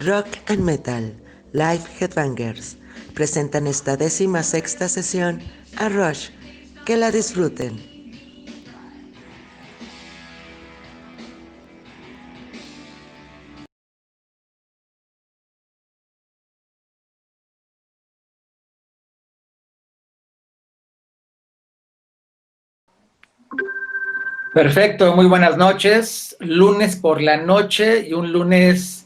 Rock and Metal, Live Headbangers, presentan esta 16ª sesión a Rush. Que la disfruten. Perfecto, muy buenas noches. Lunes por la noche y un lunes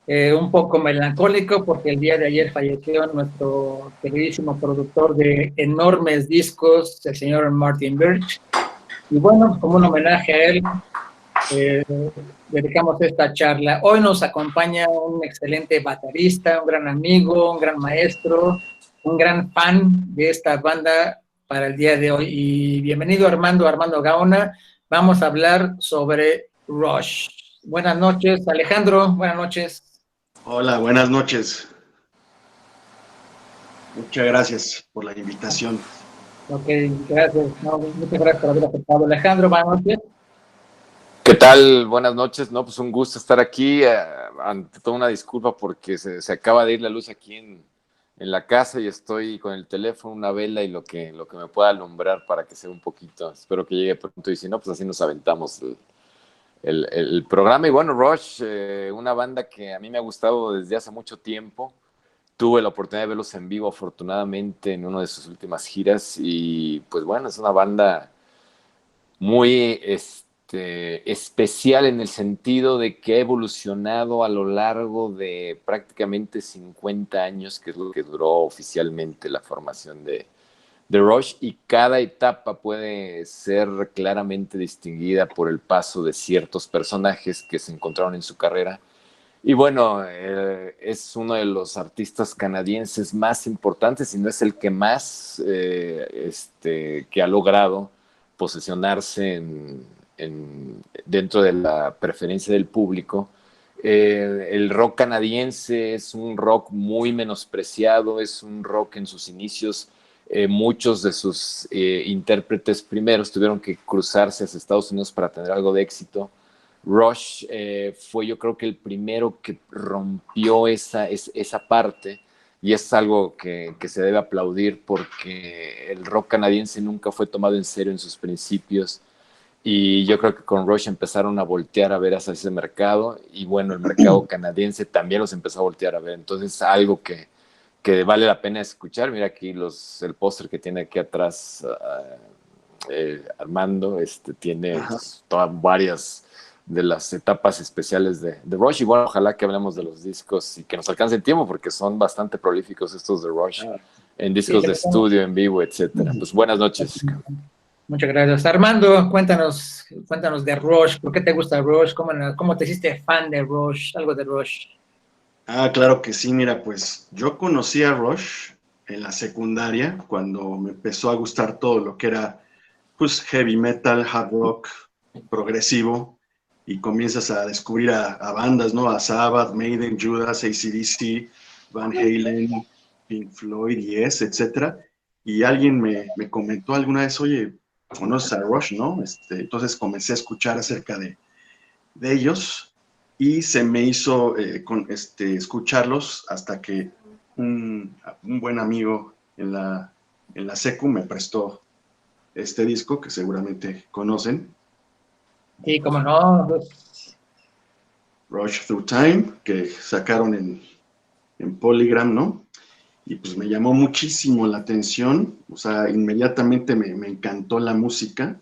un poco melancólico porque el día de ayer falleció nuestro queridísimo productor de enormes discos, el señor Martin Birch. Y bueno, como un homenaje a él, eh, dedicamos esta charla. Hoy nos acompaña un excelente baterista, un gran amigo, un gran maestro, un gran fan de esta banda para el día de hoy. Y bienvenido Armando Gaona. Vamos a hablar sobre Rush. Buenas noches, Alejandro. Buenas noches. Hola, buenas noches. Muchas gracias por la invitación. Ok, gracias. No, muchas gracias por haber aceptado. Alejandro, buenas noches. ¿Qué tal? Buenas noches. No, pues un gusto estar aquí. Ante todo una disculpa porque se acaba de ir la luz aquí en la casa y estoy con el teléfono, una vela y lo que me pueda alumbrar para que sea un poquito. Espero que llegue pronto y si no, pues así nos aventamos el programa. Y bueno, Rush, una banda que a mí me ha gustado desde hace mucho tiempo. Tuve la oportunidad de verlos en vivo, afortunadamente, en una de sus últimas giras. Y pues bueno, es una banda muy especial en el sentido de que ha evolucionado a lo largo de prácticamente 50 años, que es lo que duró oficialmente la formación de Rush, y cada etapa puede ser claramente distinguida por el paso de ciertos personajes que se encontraron en su carrera. Y bueno, es uno de los artistas canadienses más importantes, si no es el que más, que ha logrado posesionarse dentro de la preferencia del público. El rock canadiense es un rock muy menospreciado, es un rock en sus inicios. Muchos de sus intérpretes primeros tuvieron que cruzarse hacia Estados Unidos para tener algo de éxito. Rush fue yo creo que el primero que rompió esa parte y es algo que se debe aplaudir porque el rock canadiense nunca fue tomado en serio en sus principios y yo creo que con Rush empezaron a voltear a ver hacia ese mercado y bueno, el mercado canadiense también los empezó a voltear a ver, entonces algo que vale la pena escuchar. Mira aquí el póster que tiene aquí atrás Armando, tiene todas varias de las etapas especiales de Rush. Y bueno, ojalá que hablemos de los discos y que nos alcance el tiempo porque son bastante prolíficos estos de Rush en discos de estudio, en vivo, etcétera. Pues buenas noches. Muchas gracias. Armando, cuéntanos de Rush. ¿Por qué te gusta Rush? ¿Cómo te hiciste fan de Rush? Algo de Rush. Claro que sí, mira, pues yo conocí a Rush en la secundaria cuando me empezó a gustar todo lo que era pues heavy metal, hard rock, progresivo, y comienzas a descubrir a bandas, ¿no? A Sabbath, Maiden, Judas, AC/DC, Van Halen, Pink Floyd, Yes, etcétera. Y alguien me comentó alguna vez, oye, ¿conoces a Rush, no? Entonces comencé a escuchar acerca de ellos y se me hizo escucharlos hasta que un buen amigo en la secu me prestó este disco que seguramente conocen. Sí, cómo no. Rush Through Time, que sacaron en Polygram, ¿no? Y pues me llamó muchísimo la atención, o sea, inmediatamente me encantó la música,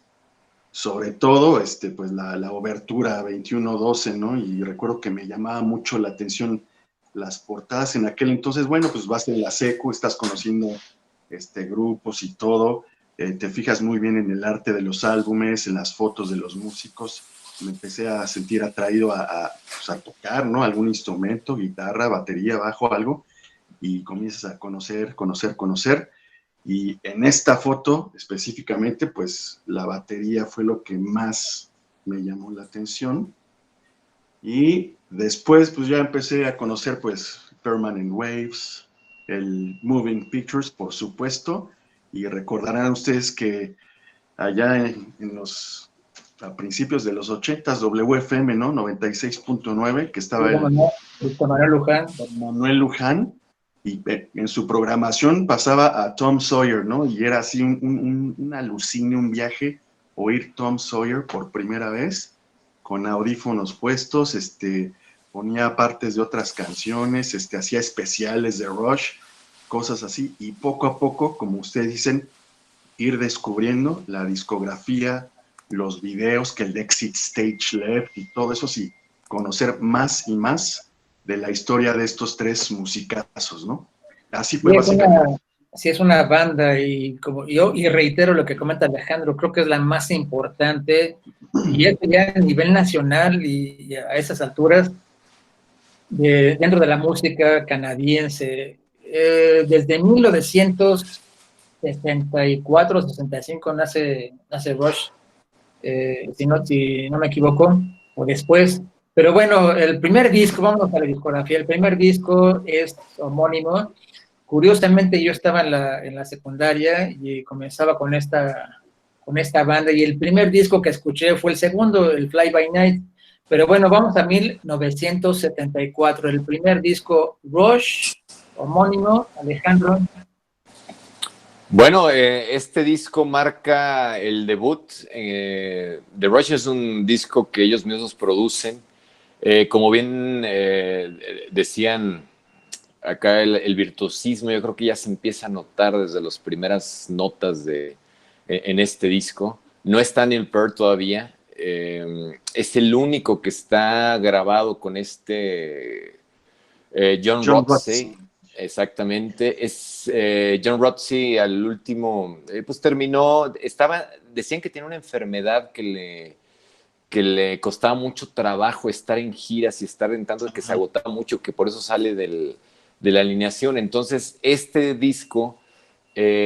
sobre todo, pues la obertura 2112, ¿no? Y recuerdo que me llamaba mucho la atención las portadas en aquel entonces. Bueno, pues vas en la secu, estás conociendo grupos y todo, te fijas muy bien en el arte de los álbumes, en las fotos de los músicos. Me empecé a sentir atraído pues a tocar, ¿no? Algún instrumento, guitarra, batería, bajo, algo, y comienzas a conocer. Y en esta foto específicamente, pues la batería fue lo que más me llamó la atención. Y después, pues ya empecé a conocer, pues, Permanent Waves, el Moving Pictures, por supuesto. Y recordarán ustedes que allá a principios de los 80s, WFM, ¿no? 96.9, que estaba Con Manuel Luján. Manuel Luján, y en su programación pasaba a Tom Sawyer, ¿no? Y era así un alucine, un viaje, oír Tom Sawyer por primera vez, con audífonos puestos, ponía partes de otras canciones, hacía especiales de Rush, cosas así, y poco a poco, como ustedes dicen, ir descubriendo la discografía, los videos, que el Exit Stage Left y todo eso, sí, conocer más y más de la historia de estos tres musicazos, ¿no? Así fue básicamente. Sí, es una banda, y como yo, y reitero lo que comenta Alejandro, creo que es la más importante, y es ya a nivel nacional y a esas alturas, dentro de la música canadiense. Desde 1964, 65 nace Rush, si no me equivoco, o después. Pero bueno, el primer disco, vámonos a la discografía, el primer disco es homónimo. Curiosamente yo estaba en la secundaria y comenzaba con esta banda, y el primer disco que escuché fue el segundo, el Fly By Night. Pero bueno, vamos a 1974, el primer disco Rush, homónimo, Alejandro. Bueno, este disco marca el debut. The Rush es un disco que ellos mismos producen. Como bien decían acá, el virtuosismo yo creo que ya se empieza a notar desde las primeras notas en este disco. No está Neil Peart todavía. Es el único que está grabado con John Rutsey. Exactamente, es John Rutsey al último, pues terminó, decían que tiene una enfermedad que le costaba mucho trabajo estar en giras y estar en tanto, que se agotaba mucho, que por eso sale de la alineación. Entonces, este disco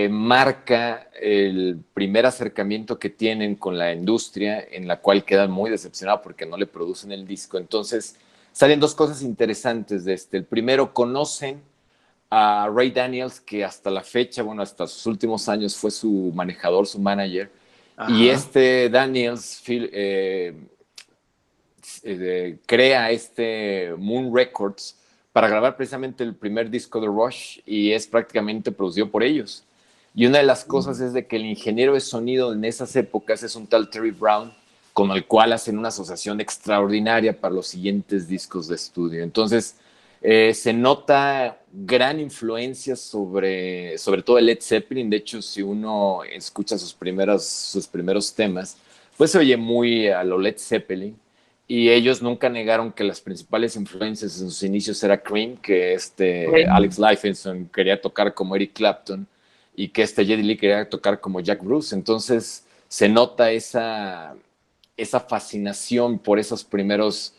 marca el primer acercamiento que tienen con la industria, en la cual quedan muy decepcionados porque no le producen el disco. Entonces, salen dos cosas interesantes de este. El primero, conocen a Ray Daniels, que hasta la fecha, bueno, hasta sus últimos años fue su manejador, su manager. Ajá. Y Daniels crea Moon Records para grabar precisamente el primer disco de Rush, y es prácticamente producido por ellos. Y una de las cosas es de que el ingeniero de sonido en esas épocas es un tal Terry Brown, con el cual hacen una asociación extraordinaria para los siguientes discos de estudio. Entonces, se nota gran influencia sobre todo el Led Zeppelin. De hecho, si uno escucha sus primeros temas, pues se oye muy a lo Led Zeppelin. Y ellos nunca negaron que las principales influencias en sus inicios era Cream, que Alex Lifeson quería tocar como Eric Clapton, y que Geddy Lee quería tocar como Jack Bruce. Entonces se nota esa fascinación por esos primeros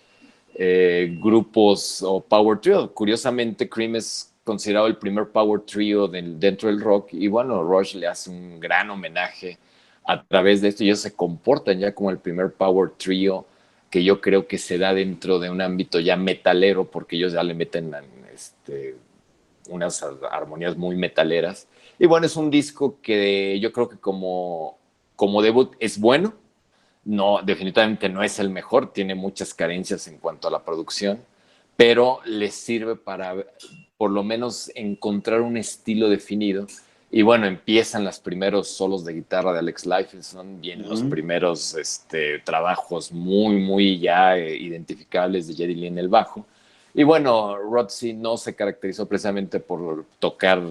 grupos o power trio. Curiosamente, Cream es considerado el primer power trio dentro del rock, y bueno, Rush le hace un gran homenaje a través de esto, y ellos se comportan ya como el primer power trio que yo creo que se da dentro de un ámbito ya metalero, porque ellos ya le meten unas armonías muy metaleras. Y bueno, es un disco que yo creo que como debut es bueno. No, definitivamente no es el mejor, tiene muchas carencias en cuanto a la producción, pero les sirve para por lo menos encontrar un estilo definido. Y bueno, empiezan los primeros solos de guitarra de Alex Lifeson, vienen los primeros trabajos muy ya identificables de Geddy Lee en el bajo. Y bueno, Rutsey no se caracterizó precisamente por tocar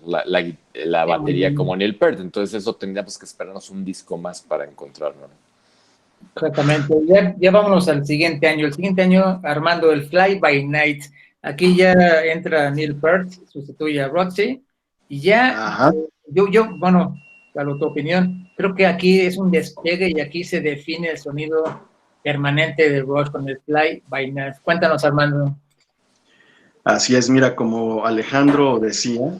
la batería como Neil Peart, entonces eso tendríamos que esperarnos un disco más para encontrarlo, ¿no? Exactamente. Ya vámonos al siguiente año. El siguiente año, armando el Fly By Night. Aquí ya entra Neil Peart, sustituye a Rutsey, y ya, bueno, a tu opinión, creo que aquí es un despegue, y aquí se define el sonido permanente de Rush con el Fly By Night. Cuéntanos, Armando. Así es, mira, como Alejandro decía,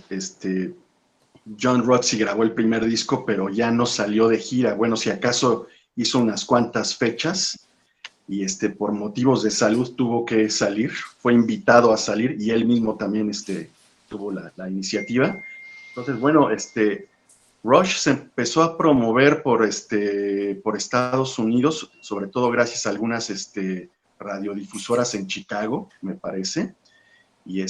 John Rutsey grabó el primer disco, pero ya no salió de gira. Bueno, si acaso hizo unas cuantas fechas, y por motivos de salud tuvo que salir, fue invitado a salir, y él mismo también tuvo la iniciativa. Entonces, bueno, Rush se empezó a promover por Estados Unidos, sobre todo gracias a algunas radiodifusoras en Chicago, me parece. Y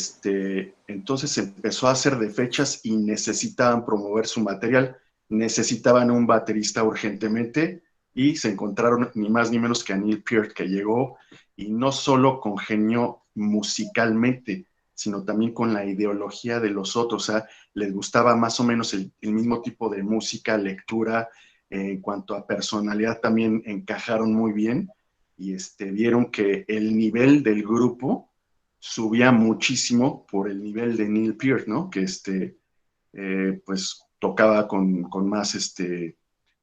entonces se empezó a hacer de fechas y necesitaban promover su material, necesitaban un baterista urgentemente y se encontraron ni más ni menos que a Neil Peart, que llegó y no solo congenió musicalmente, sino también con la ideología de los otros. O sea, les gustaba más o menos el mismo tipo de música, lectura, en cuanto a personalidad también encajaron muy bien y vieron que el nivel del grupo subía muchísimo por el nivel de Neil Peart, ¿no? Que pues tocaba con más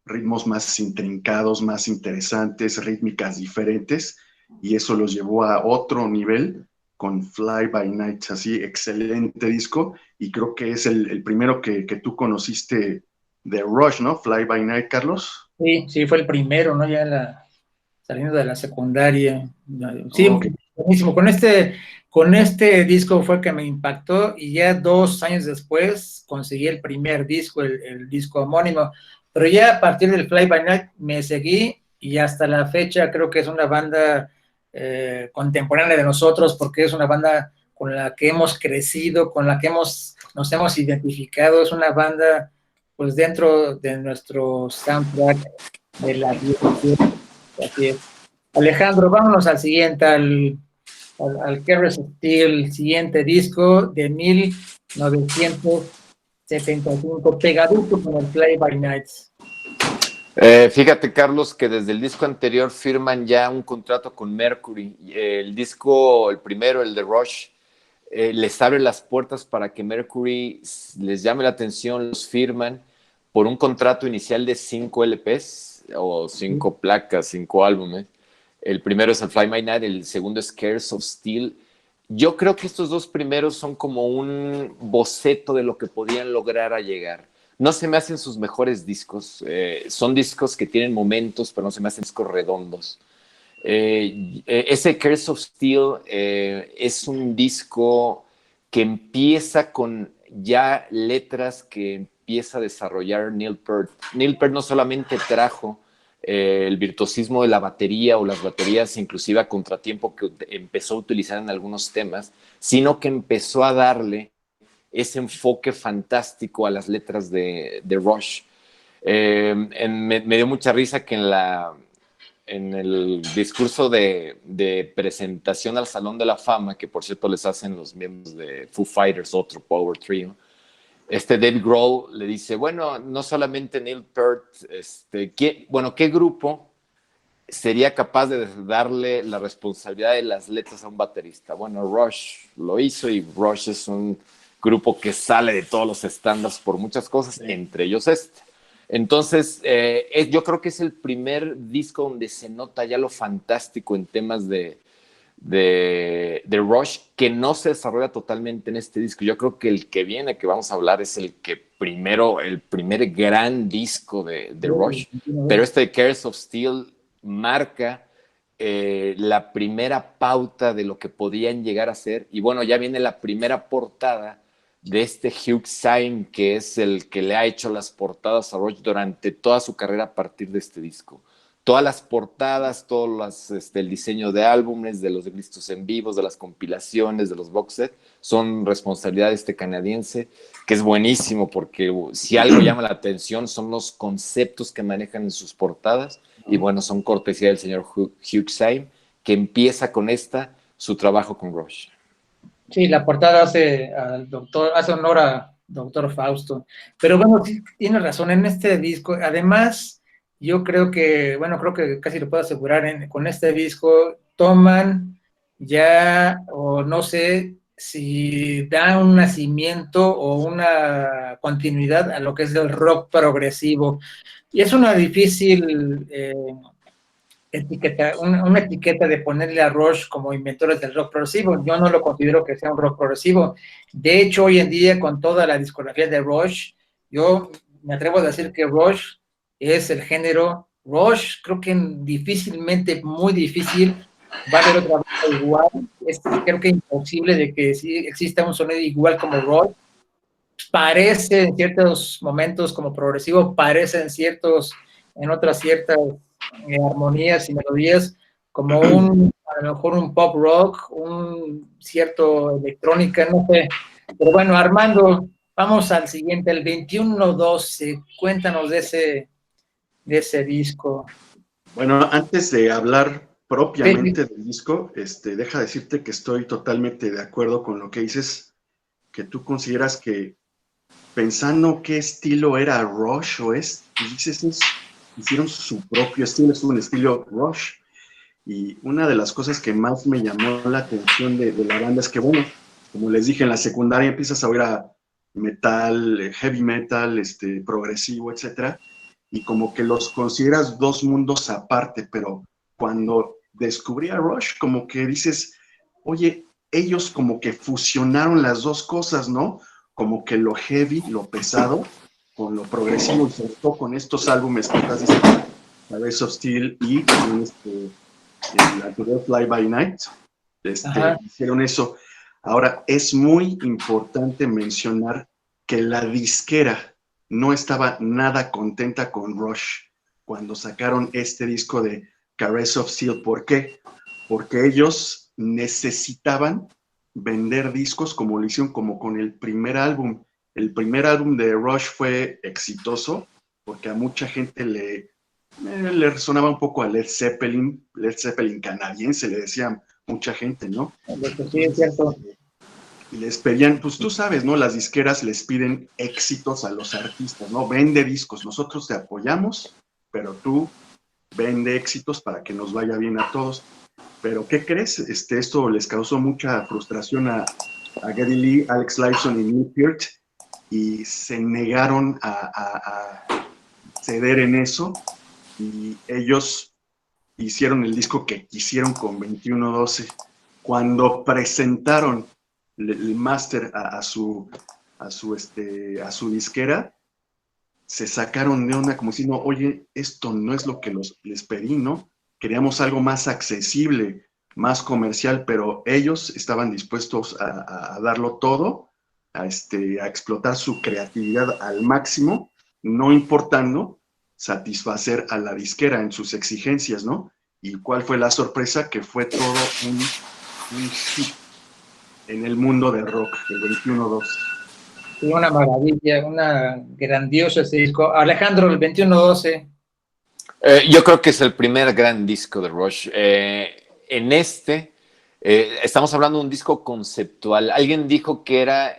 ritmos más intrincados, más interesantes, rítmicas diferentes, y eso los llevó a otro nivel con Fly By Night, así, excelente disco, y creo que es el primero que tú conociste de Rush, ¿no? Fly By Night, Carlos. Sí, sí, fue el primero, ¿no? Ya saliendo de la secundaria. Sí, Okay. buenísimo. Con este disco fue que me impactó y ya 2 años después conseguí el primer disco, el disco homónimo. Pero ya a partir del Fly By Night me seguí y hasta la fecha creo que es una banda contemporánea de nosotros porque es una banda con la que hemos crecido, con la que nos hemos identificado. Es una banda pues dentro de nuestro soundtrack de la vida. Así es. Alejandro, vámonos al siguiente, al Careless Steel, siguiente disco de 1975, pegadito con el Fly By Nights. Fíjate, Carlos, que desde el disco anterior firman ya un contrato con Mercury. El disco, el primero, el de Rush, les abre las puertas para que Mercury les llame la atención, los firman por un contrato inicial de 5 LPs o 5 placas, 5 álbumes. El primero es el Fly My Night, el segundo es Cares of Steel. Yo creo que estos 2 primeros son como un boceto de lo que podían lograr a llegar. No se me hacen sus mejores discos, son discos que tienen momentos, pero no se me hacen discos redondos. Ese Cares of Steel es un disco que empieza con ya letras que empieza a desarrollar Neil Peart. Neil Peart no solamente trajo el virtuosismo de la batería o las baterías inclusive a contratiempo que empezó a utilizar en algunos temas, sino que empezó a darle ese enfoque fantástico a las letras de Rush. Me dio mucha risa que en el discurso de presentación al Salón de la Fama, que por cierto les hacen los miembros de Foo Fighters, otro power trio, Dave Grohl le dice, bueno, no solamente Neil Peart, ¿qué grupo sería capaz de darle la responsabilidad de las letras a un baterista? Bueno, Rush lo hizo y Rush es un grupo que sale de todos los estándares por muchas cosas, entre ellos Entonces, yo creo que es el primer disco donde se nota ya lo fantástico en temas de Rush, que no se desarrolla totalmente en este disco. Yo creo que el que viene, que vamos a hablar, es el primer gran disco de Rush, pero de Cares of Steel marca la primera pauta de lo que podían llegar a ser, y bueno, ya viene la primera portada de Hugh Syme, que es el que le ha hecho las portadas a Rush durante toda su carrera a partir de este disco. Todas las portadas, el diseño de álbumes, de los discos en vivos, de las compilaciones, de los box sets, son responsabilidad de este canadiense, que es buenísimo porque si algo llama la atención son los conceptos que manejan en sus portadas, y bueno, son cortesía del señor Hugh Syme, que empieza con su trabajo con Rush. Sí, la portada hace honor a Doctor Fausto. Pero bueno, sí, tiene razón, en este disco, además, yo creo que casi lo puedo asegurar, con este disco toman ya, o no sé si da un nacimiento o una continuidad a lo que es el rock progresivo. Y es una difícil una etiqueta de ponerle a Rush como inventores del rock progresivo. Yo no lo considero que sea un rock progresivo. De hecho, hoy en día, con toda la discografía de Rush, yo me atrevo a decir que Rush es el género Rush. Creo que difícilmente, muy difícil, va a haber otra banda igual. Creo que es imposible de que sí exista un sonido igual como Rush. parece en ciertos momentos como progresivo, parece en otras ciertas armonías y melodías como a lo mejor un pop rock, un cierto electrónica, no sé. Pero bueno, Armando, vamos al siguiente, el 2112. Cuéntanos de ese disco. Bueno, antes de hablar Sí, propiamente del disco, deja decirte que estoy totalmente de acuerdo con lo que dices, que tú consideras que pensando qué estilo era Rush o pues dices, hicieron su propio estilo, es un estilo Rush. Y una de las cosas que más me llamó la atención de la banda es que, bueno, como les dije, en la secundaria empiezas a oír a metal, heavy metal, progresivo, etcétera, y como que los consideras dos mundos aparte, pero cuando descubrí a Rush, como que dices, oye, ellos como que fusionaron las dos cosas, ¿no? Como que lo heavy, lo pesado, con lo progresivo, y sobre todo con estos álbumes que estás diciendo, La Race of Steel y también el anterior Fly By Night, hicieron eso. Ahora, es muy importante mencionar que la disquera no estaba nada contenta con Rush cuando sacaron este disco de Caress of Steel. ¿Por qué? Porque ellos necesitaban vender discos como lo hicieron como con el primer álbum. El primer álbum de Rush fue exitoso porque a mucha gente le resonaba un poco a Led Zeppelin canadiense, le decía mucha gente, ¿no? sí, es Entonces, cierto. les pedían, pues tú sabes, ¿no? Las disqueras les piden éxitos a los artistas, ¿no? Vende discos, nosotros te apoyamos, pero tú vende éxitos para que nos vaya bien a todos. Pero, ¿qué crees? Esto les causó mucha frustración a Geddy Lee, Alex Lifeson y Neil Peart, y se negaron a ceder en eso, y ellos hicieron el disco que quisieron con 2112. Cuando presentaron el máster a su disquera, se sacaron de onda como diciendo, oye, esto no es lo que les pedí, ¿no? Queríamos algo más accesible, más comercial, pero ellos estaban dispuestos a darlo todo, a explotar su creatividad al máximo, no importando satisfacer a la disquera en sus exigencias, ¿no? ¿Y cuál fue la sorpresa? Que fue todo un hit en el mundo del rock, el 21-2. Sí, una maravilla, una grandiosa ese disco. Alejandro, el 2112. Yo creo que es el primer gran disco de Rush. Estamos hablando de un disco conceptual. Alguien dijo que era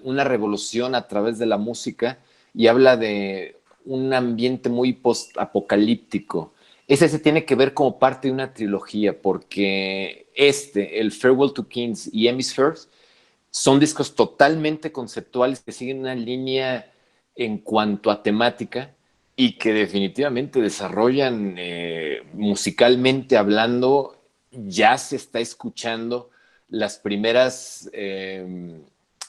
una revolución a través de la música y habla de un ambiente muy post-apocalíptico. Ese se tiene que ver como parte de una trilogía, porque el Farewell to Kings y Hemispheres, son discos totalmente conceptuales que siguen una línea en cuanto a temática y que definitivamente desarrollan musicalmente hablando. Ya se está escuchando las primeras,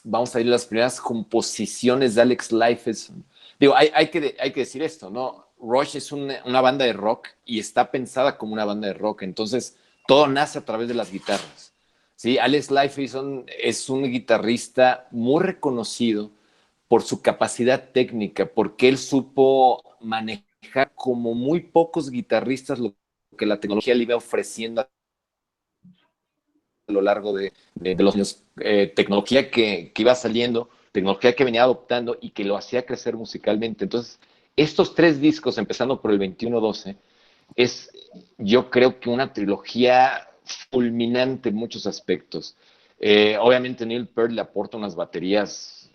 vamos a ir las primeras composiciones de Alex Lifeson. Digo, hay que decir esto, ¿no? Rush es una banda de rock y está pensada como una banda de rock, entonces todo nace a través de las guitarras. Sí, Alex Lifeson es un guitarrista muy reconocido por su capacidad técnica, porque él supo manejar como muy pocos guitarristas lo que la tecnología le iba ofreciendo a lo largo de los años. Tecnología que iba saliendo, tecnología que venía adoptando y que lo hacía crecer musicalmente. Entonces, estos tres discos, empezando por el 2112, es, yo creo que una trilogía fulminante en muchos aspectos. Obviamente Neil Peart le aporta unas baterías,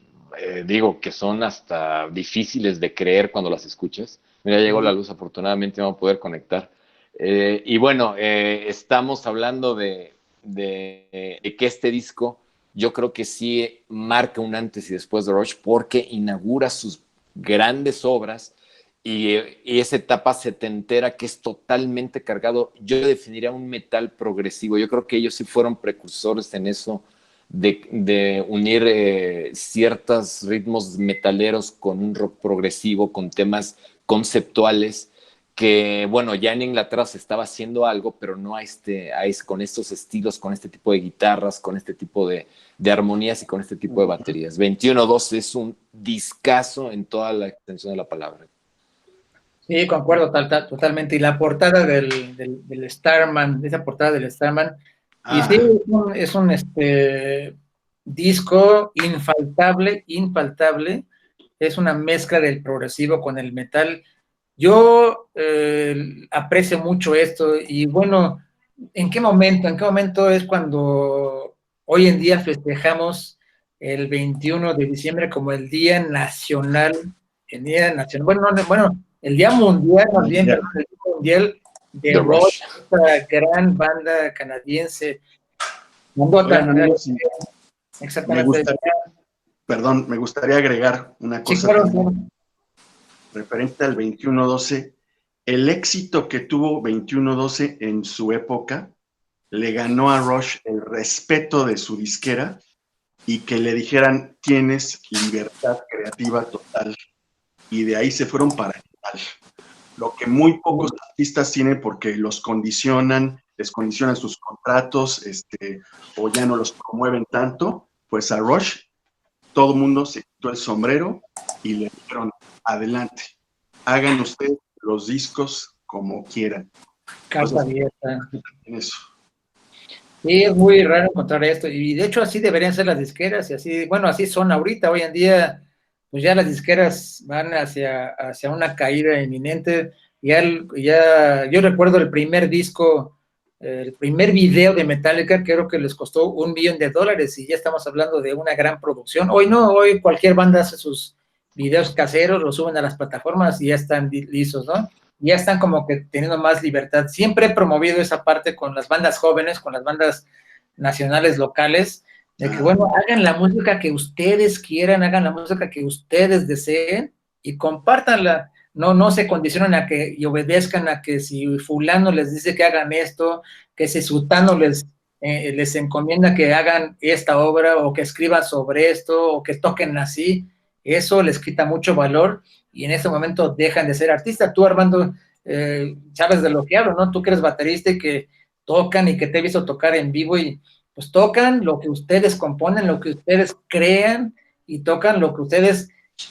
digo, que son hasta difíciles de creer cuando las escuchas. Mira, llegó la luz, afortunadamente vamos a poder conectar. Y bueno, estamos hablando de que este disco yo creo que sí marca un antes y después de Rush porque inaugura sus grandes obras y esa etapa setentera que es totalmente cargado. Yo definiría un metal progresivo. Yo creo que ellos sí fueron precursores en eso de unir ciertos ritmos metaleros con un rock progresivo, con temas conceptuales que, bueno, ya en Inglaterra se estaba haciendo algo, pero no con estos estilos, con este tipo de guitarras, con este tipo de armonías y con este tipo de baterías. 21-12 es un discazo en toda la extensión de la palabra. Sí, concuerdo totalmente. Y la portada del Starman, esa portada del Starman, y sí, es un disco infaltable, es una mezcla del progresivo con el metal. Yo aprecio mucho esto y bueno, ¿en qué momento es cuando hoy en día festejamos el 21 de diciembre como el Día Nacional, el Día Mundial, más bien, perdón, el Día Mundial de Rush, esta gran banda canadiense? Sí. Exactamente. Me gustaría agregar una cosa. Sí, claro. Referente al 21-12, el éxito que tuvo 21-12 en su época le ganó a Rush el respeto de su disquera y que le dijeran, tienes libertad creativa total. Y de ahí se fueron para el metal. Lo que muy pocos artistas tienen porque los condicionan, les condicionan sus contratos, o ya no los promueven tanto, pues a Rush todo el mundo se quitó el sombrero y le dijeron, adelante, hagan ustedes los discos como quieran. Carta abierta. Eso. Sí, es muy raro encontrar esto, y de hecho así deberían ser las disqueras, y así, bueno, así son ahorita, hoy en día, pues ya las disqueras van hacia una caída inminente. Yo recuerdo el primer disco, el primer video de Metallica, creo que les costó $1 millón, y ya estamos hablando de una gran producción. Hoy no, hoy cualquier banda hace sus videos caseros, los suben a las plataformas y ya están listos, ¿no? Ya están como que teniendo más libertad. Siempre he promovido esa parte con las bandas jóvenes, con las bandas nacionales, locales, de que, bueno, hagan la música que ustedes quieran, hagan la música que ustedes deseen y compártanla. No se condicionen y obedezcan a que si fulano les dice que hagan esto, que si sutano les encomienda que hagan esta obra o que escriban sobre esto o que toquen así. Eso les quita mucho valor y en ese momento dejan de ser artistas. Tú, Armando, sabes de lo que hablo, ¿no? Tú que eres baterista y que tocan y que te he visto tocar en vivo y pues tocan lo que ustedes componen, lo que ustedes crean y tocan lo que ustedes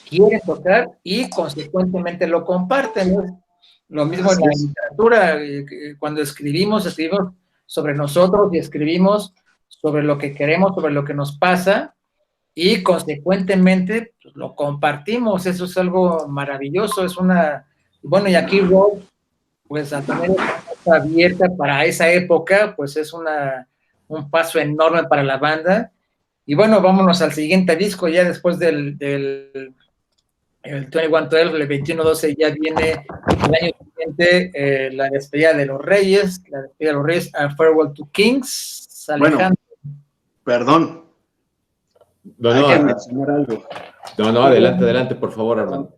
quieren tocar y consecuentemente lo comparten, ¿no? Lo mismo en la literatura, cuando escribimos sobre nosotros y escribimos sobre lo que queremos, sobre lo que nos pasa y consecuentemente pues, lo compartimos. Eso es algo maravilloso, bueno, y aquí Rob, pues al tener esta abierta para esa época, pues es un paso enorme para la banda. Y bueno, vámonos al siguiente disco, ya después del 21-12, el 21-12 ya viene el año siguiente, la despedida de los Reyes, A Farewell to Kings. Bueno, perdón. Hay que mencionar algo. No, adelante, por favor, Armando.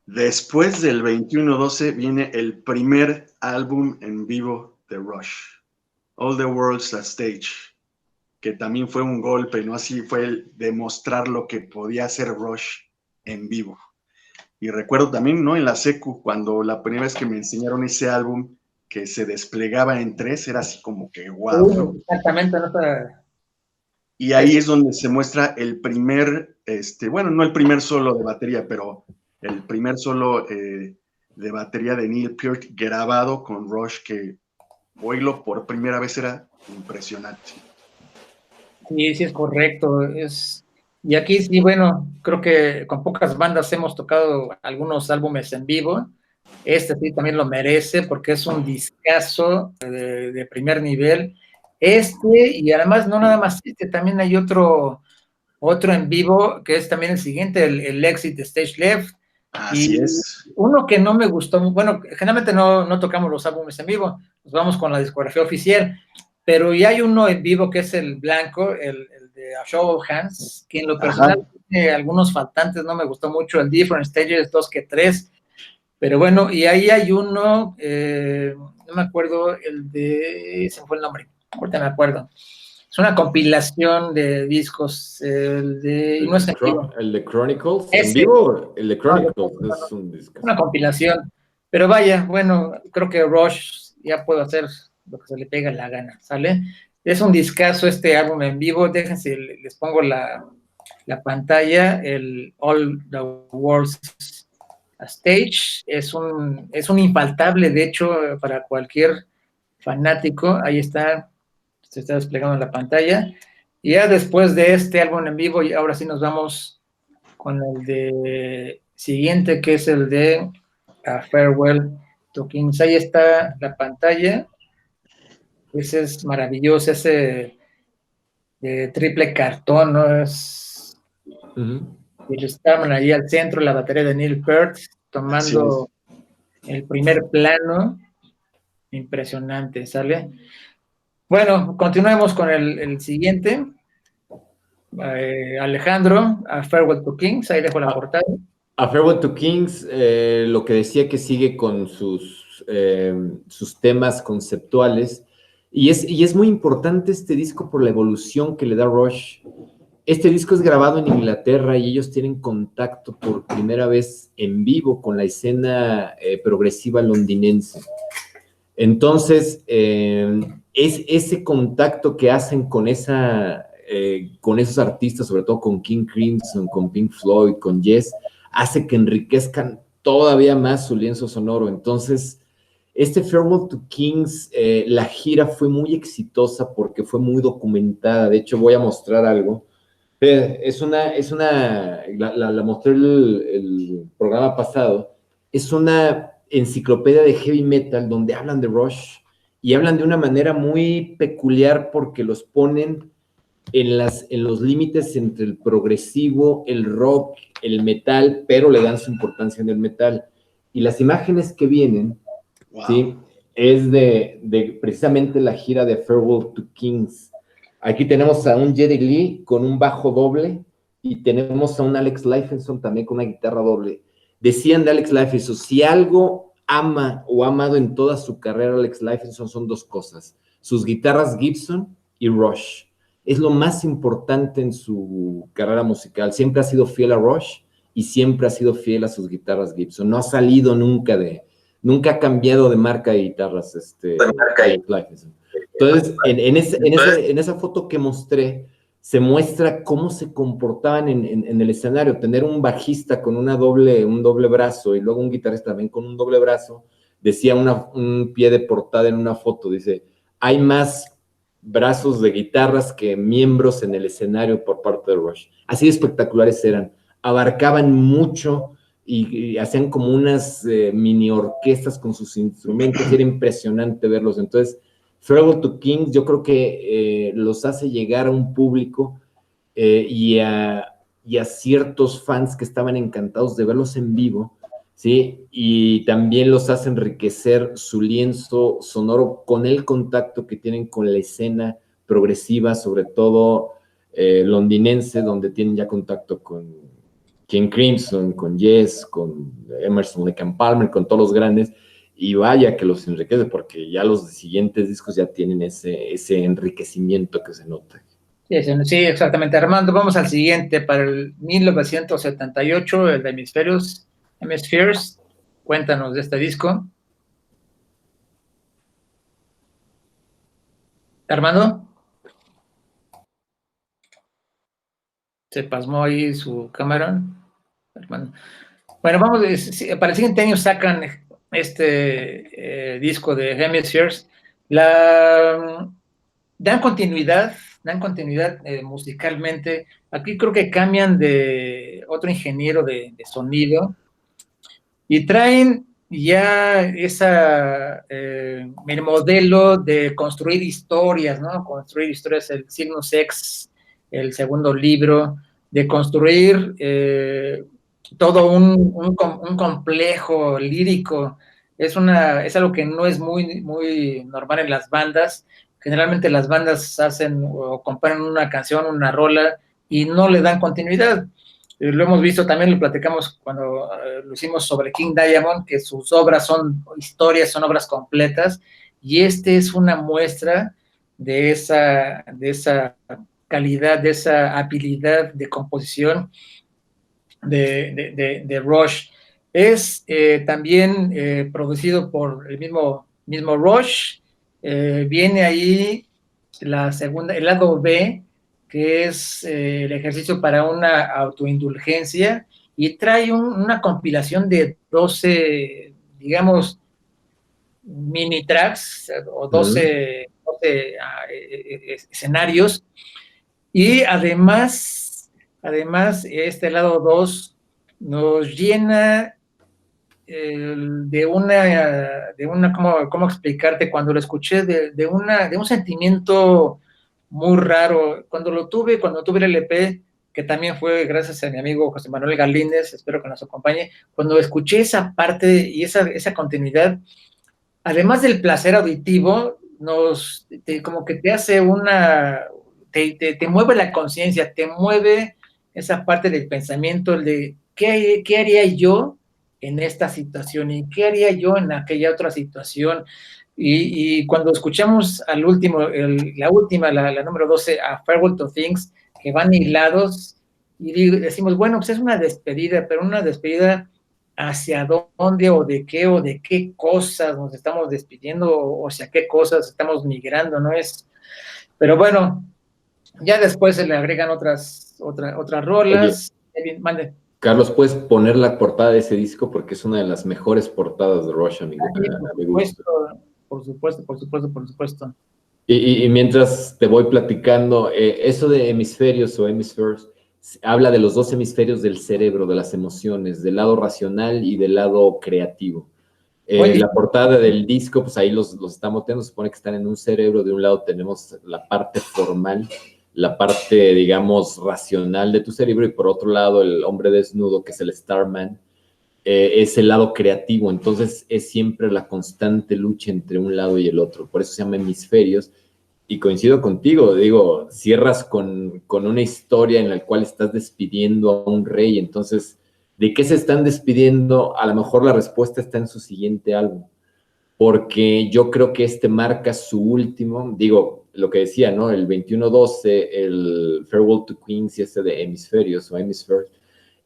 Después del 21-12 viene el primer álbum en vivo de Rush, All the World's a Stage, que también fue un golpe, ¿no? Así fue el demostrar lo que podía hacer Rush en vivo. Y recuerdo también, ¿no? En la secu, cuando la primera vez que me enseñaron ese álbum que se desplegaba en 3, era así como que wow, ¿no? Exactamente, ¿no? Y ahí es donde se muestra el primer, bueno, no el primer solo de batería, pero el primer solo de batería de Neil Peart grabado con Rush, que oírlo por primera vez era impresionante. Sí, sí es correcto. Y aquí sí, bueno, creo que con pocas bandas hemos tocado algunos álbumes en vivo. Este sí también lo merece porque es un discazo de primer nivel. Y además no nada más también hay otro en vivo que es también el siguiente, el Exit Stage Left. Así es. Uno que no me gustó, bueno, generalmente no tocamos los álbumes en vivo, nos vamos con la discografía oficial, pero ya hay uno en vivo que es el blanco, el de A Show of Hands, que en lo personal tiene algunos faltantes, no me gustó mucho, el Different Stages 2 que 3, pero bueno, y ahí hay uno, no me acuerdo, se me fue el nombre, ahorita me acuerdo. Es una compilación de discos, el de Chronicles, ¿en vivo? El de Chronicles es un disco. Una compilación Pero vaya, bueno, creo que Rush ya puede hacer lo que se le pega la gana, ¿sale? Es un discazo este álbum en vivo, déjense, les pongo la pantalla, el All the World's Stage, es un infaltable, de hecho, para cualquier fanático, ahí está, se está desplegando en la pantalla, y ya después de este álbum en vivo, y ahora sí nos vamos con el de siguiente, que es el de Farewell to Kings. Ahí está la pantalla, ese es maravilloso, ese triple cartón, ¿no? Y estaban ahí al centro, la batería de Neil Peart, tomando el primer plano, impresionante, ¿sale? Bueno, continuemos con el siguiente. Alejandro, a Farewell to Kings, ahí dejo la portada. A Farewell to Kings, lo que decía que sigue con sus temas conceptuales, y es muy importante este disco por la evolución que le da Rush. Este disco es grabado en Inglaterra y ellos tienen contacto por primera vez en vivo con la escena progresiva londinense. Entonces, es ese contacto que hacen con esos artistas, sobre todo con King Crimson, con Pink Floyd, con Yes, hace que enriquezcan todavía más su lienzo sonoro. Entonces, este Farewell to Kings, la gira fue muy exitosa porque fue muy documentada. De hecho, voy a mostrar algo. La mostré el programa pasado. Es una enciclopedia de heavy metal donde hablan de Rush y hablan de una manera muy peculiar porque los ponen en los límites entre el progresivo, el rock, el metal, pero le dan su importancia en el metal. Y las imágenes que vienen, wow, ¿sí?, es de precisamente la gira de Farewell to Kings. Aquí tenemos a un Geddy Lee con un bajo doble y tenemos a un Alex Lifeson también con una guitarra doble. Decían de Alex Lifeson, si algo ama o ha amado en toda su carrera Alex Lifeson son dos cosas, sus guitarras Gibson y Rush. Es lo más importante en su carrera musical. Siempre ha sido fiel a Rush y siempre ha sido fiel a sus guitarras Gibson. No ha salido nunca ha cambiado de marca de guitarras Alex Lifeson. Entonces, en esa foto que mostré, se muestra cómo se comportaban en el escenario. Tener un bajista con un doble brazo y luego un guitarrista también con un doble brazo. Decía un pie de portada en una foto, dice, hay más brazos de guitarras que miembros en el escenario por parte de Rush. Así de espectaculares eran. Abarcaban mucho y hacían como unas mini orquestas con sus instrumentos. Era impresionante verlos. Entonces, Farewell to Kings yo creo que los hace llegar a un público y a ciertos fans que estaban encantados de verlos en vivo, ¿sí? Y también los hace enriquecer su lienzo sonoro con el contacto que tienen con la escena progresiva, sobre todo londinense, donde tienen ya contacto con King Crimson, con Yes, con Emerson, Lake and Palmer, con todos los grandes. Y vaya que los enriquece, porque ya los siguientes discos ya tienen ese enriquecimiento que se nota. Sí, exactamente. Armando, vamos al siguiente, para el 1978, el de Hemispheres. Cuéntanos de este disco. Armando. Se pasmó ahí su cámara. Armando. Bueno, para el siguiente año sacan este disco de Hemispheres. Dan continuidad musicalmente. Aquí creo que cambian de otro ingeniero de sonido y traen ya el modelo de construir historias, ¿no? Construir historias, el Cygnus X, el segundo libro, de construir todo un complejo lírico. Es algo que no es muy, muy normal en las bandas. Generalmente las bandas hacen o componen una canción, una rola, y no le dan continuidad. Lo hemos visto también, lo platicamos cuando lo hicimos sobre King Diamond, que sus obras son historias, son obras completas, y este es una muestra de esa calidad, de esa habilidad de composición de Rush. Es también producido por el mismo Rush. Viene ahí la segunda, el lado B, que es el ejercicio para una autoindulgencia, y trae una compilación de 12, digamos, mini tracks o 12 escenarios, y además este lado 2 nos llena ¿cómo explicarte? Cuando lo escuché, de un sentimiento muy raro. Cuando tuve el LP, que también fue gracias a mi amigo José Manuel Galíndez, espero que nos acompañe, cuando escuché esa parte y esa continuidad, además del placer auditivo, como que te hace te mueve la conciencia, te mueve esa parte del pensamiento, el de ¿qué haría yo en esta situación? ¿Y qué haría yo en aquella otra situación? Y cuando escuchamos al último, la número 12, a Farewell to Things, que van hilados, y decimos, bueno, pues es una despedida, pero una despedida hacia dónde o de qué cosas nos estamos despidiendo o hacia qué cosas estamos migrando, ¿no? Pero bueno, ya después se le agregan otras Oye, rolas. Mande. Carlos, ¿puedes poner la portada de ese disco? Porque es una de las mejores portadas de Rush, amigo, a mi gusto. Por supuesto. Y mientras te voy platicando, eso de hemisferios o hemispheres, habla de los dos hemisferios del cerebro, de las emociones, del lado racional y del lado creativo. La portada del disco, pues ahí los estamos teniendo, se supone que están en un cerebro. De un lado tenemos la parte formal, la parte, digamos, racional de tu cerebro, y por otro lado el hombre desnudo, que es el Starman, es el lado creativo. Entonces es siempre la constante lucha entre un lado y el otro, por eso se llama hemisferios. Y coincido contigo, digo, cierras con una historia en la cual estás despidiendo a un rey. Entonces, ¿de qué se están despidiendo? A lo mejor la respuesta está en su siguiente álbum, porque yo creo que este marca su último, digo, lo que decía, ¿no? El 21-12, el Farewell to Queens y ese de Hemisferios o Hemispheres,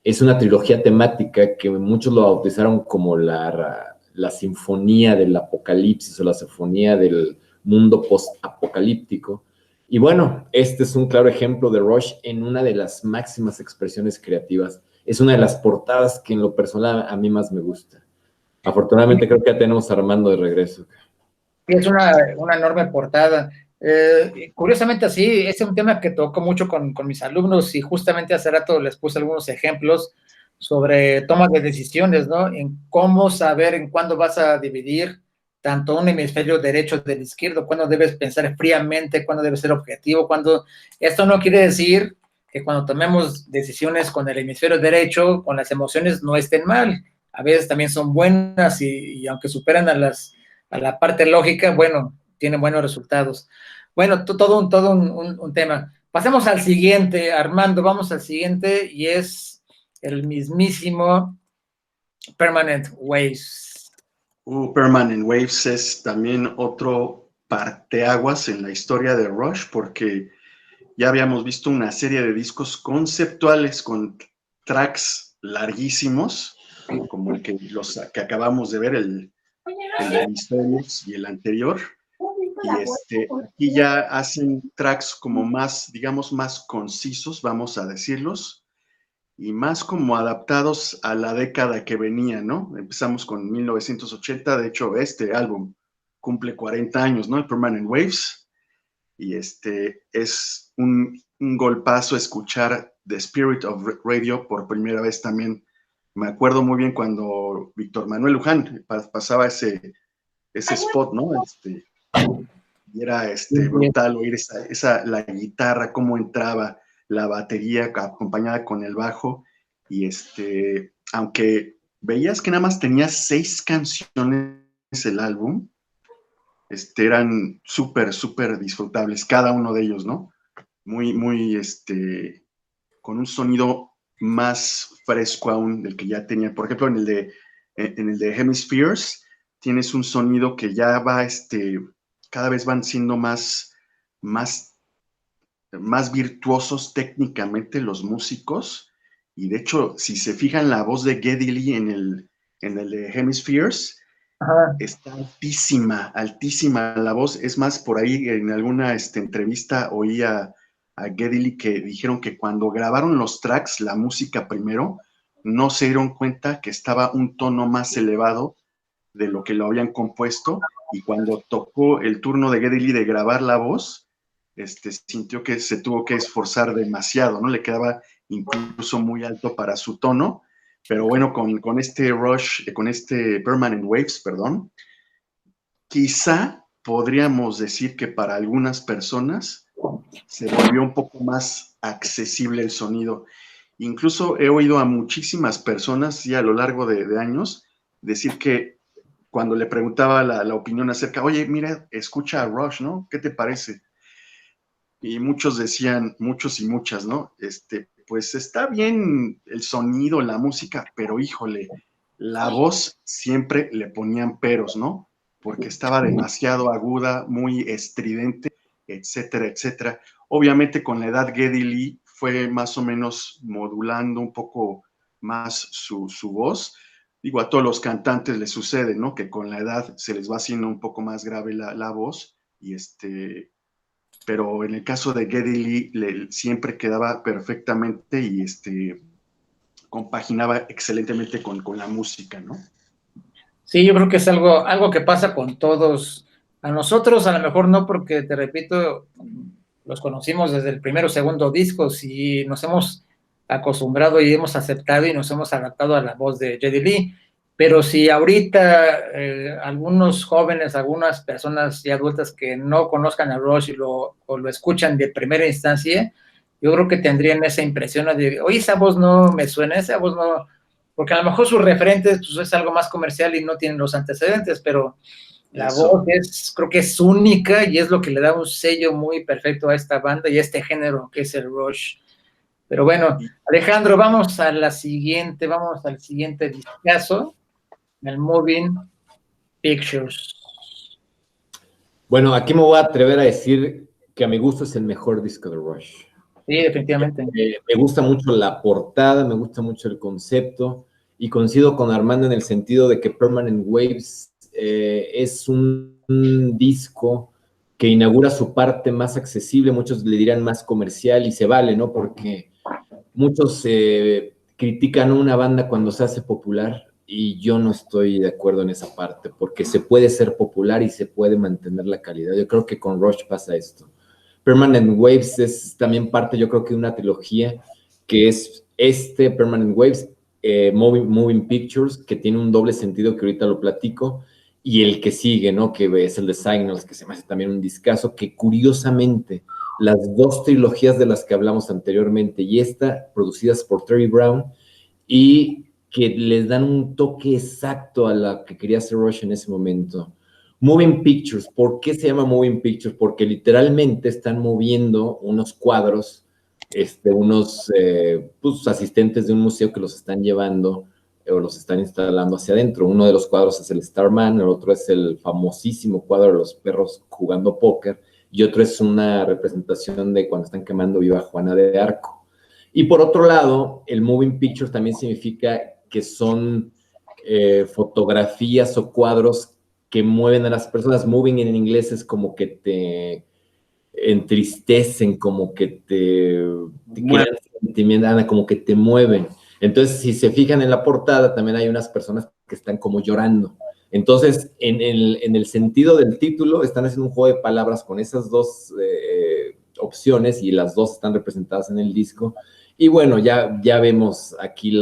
es una trilogía temática que muchos lo bautizaron como la sinfonía del apocalipsis o la sinfonía del mundo post-apocalíptico. Y bueno, este es un claro ejemplo de Rush en una de las máximas expresiones creativas. Es una de las portadas que en lo personal a mí más me gusta. Afortunadamente creo que ya tenemos a Armando de regreso. Es una enorme portada. Curiosamente así, es un tema que toco mucho con mis alumnos, y justamente hace rato les puse algunos ejemplos sobre tomas de decisiones, ¿no? En cómo saber en cuándo vas a dividir tanto un hemisferio derecho del izquierdo, cuándo debes pensar fríamente, cuándo debes ser objetivo, cuándo... Esto no quiere decir que cuando tomemos decisiones con el hemisferio derecho, con las emociones, no estén mal. A veces también son buenas, y aunque superan a la parte lógica, bueno, tienen buenos resultados. Bueno, todo un tema. Pasemos al siguiente, Armando, vamos al siguiente, y es el mismísimo Permanent Waves. Permanent Waves es también otro parteaguas en la historia de Rush, porque ya habíamos visto una serie de discos conceptuales con tracks larguísimos, como el que acabamos de ver, el de Hemisferios y el anterior. Y aquí ya hacen tracks como más, digamos, más concisos, vamos a decirlos, y más como adaptados a la década que venía, ¿no? Empezamos con 1980, de hecho, este álbum cumple 40 años, ¿no? El Permanent Waves, y es un golpazo escuchar The Spirit of Radio por primera vez también. Me acuerdo muy bien cuando Víctor Manuel Luján pasaba ese spot, ¿no? Y era brutal oír la guitarra, cómo entraba la batería acompañada con el bajo, y aunque veías que nada más tenía 6 canciones el álbum, eran súper disfrutables, cada uno de ellos, ¿no? Muy, con un sonido más fresco aún del que ya tenía. Por ejemplo, en el de Hemispheres, tienes un sonido que ya va, cada vez van siendo más virtuosos técnicamente los músicos, y de hecho, si se fijan, la voz de Geddy Lee en el de Hemispheres, Ajá. está altísima, altísima la voz. Es más, por ahí en alguna entrevista oí a Geddy Lee que dijeron que cuando grabaron los tracks, la música primero, no se dieron cuenta que estaba un tono más elevado de lo que lo habían compuesto, y cuando tocó el turno de Geddy Lee de grabar la voz, sintió que se tuvo que esforzar demasiado, ¿no? Le quedaba incluso muy alto para su tono, pero bueno, con este Rush, con este Permanent Waves, perdón, quizá podríamos decir que para algunas personas se volvió un poco más accesible el sonido. Incluso he oído a muchísimas personas ya a lo largo de años decir que cuando le preguntaba la opinión acerca, oye, mira, escucha a Rush, ¿no? ¿Qué te parece? Y muchos decían, muchos y muchas, ¿no? Pues está bien el sonido, la música, pero híjole, la voz siempre le ponían peros, ¿no? Porque estaba demasiado aguda, muy estridente, etcétera, etcétera. Obviamente con la edad Geddy Lee fue más o menos modulando un poco más su voz. Digo, a todos los cantantes les sucede, ¿no? Que con la edad se les va haciendo un poco más grave la voz, y pero en el caso de Geddy Lee siempre quedaba perfectamente, y compaginaba excelentemente con la música, ¿no? Sí, yo creo que es algo que pasa con todos. A nosotros, a lo mejor no, porque te repito, los conocimos desde el primero o segundo disco, y nos hemos acostumbrado y hemos aceptado y nos hemos adaptado a la voz de Geddy Lee. Pero si ahorita algunos jóvenes, algunas personas ya adultas que no conozcan a Rush o lo escuchan de primera instancia, yo creo que tendrían esa impresión de, oye, esa voz no me suena, esa voz no, porque a lo mejor sus referentes pues, es algo más comercial y no tienen los antecedentes, pero la voz creo que es única y es lo que le da un sello muy perfecto a esta banda y a este género que es el Rush. Pero bueno, Alejandro, vamos al siguiente discazo, el Moving Pictures. Bueno, aquí me voy a atrever a decir que a mi gusto es el mejor disco de Rush. Sí, definitivamente. Me gusta mucho la portada, me gusta mucho el concepto, y coincido con Armando en el sentido de que Permanent Waves es un disco que inaugura su parte más accesible, muchos le dirán más comercial, y se vale, ¿no? Porque muchos critican a una banda cuando se hace popular, y yo no estoy de acuerdo en esa parte, porque se puede ser popular y se puede mantener la calidad. Yo creo que con Rush pasa esto. Permanent Waves es también parte, yo creo que de una trilogía, que es Permanent Waves, Moving Pictures, que tiene un doble sentido que ahorita lo platico, y el que sigue, ¿no? Que es el de Signals, que se me hace también un discazo, que curiosamente las dos trilogías de las que hablamos anteriormente y esta, producidas por Terry Brown, y que les dan un toque exacto a la que quería hacer Rush en ese momento. Moving Pictures, ¿por qué se llama Moving Pictures? Porque literalmente están moviendo unos cuadros, unos pues, asistentes de un museo que los están llevando o los están instalando hacia adentro. Uno de los cuadros es el Starman, el otro es el famosísimo cuadro de los perros jugando póker, y otro es una representación de cuando están quemando viva Juana de Arco. Y por otro lado, el Moving Pictures también significa que son fotografías o cuadros que mueven a las personas. Moving en inglés es como que te entristecen, como que te crean sentimiento, como que te mueven. Entonces, si se fijan en la portada, también hay unas personas que están como llorando. Entonces, en el sentido del título, están haciendo un juego de palabras con esas dos opciones, y las dos están representadas en el disco. Y bueno, ya vemos aquí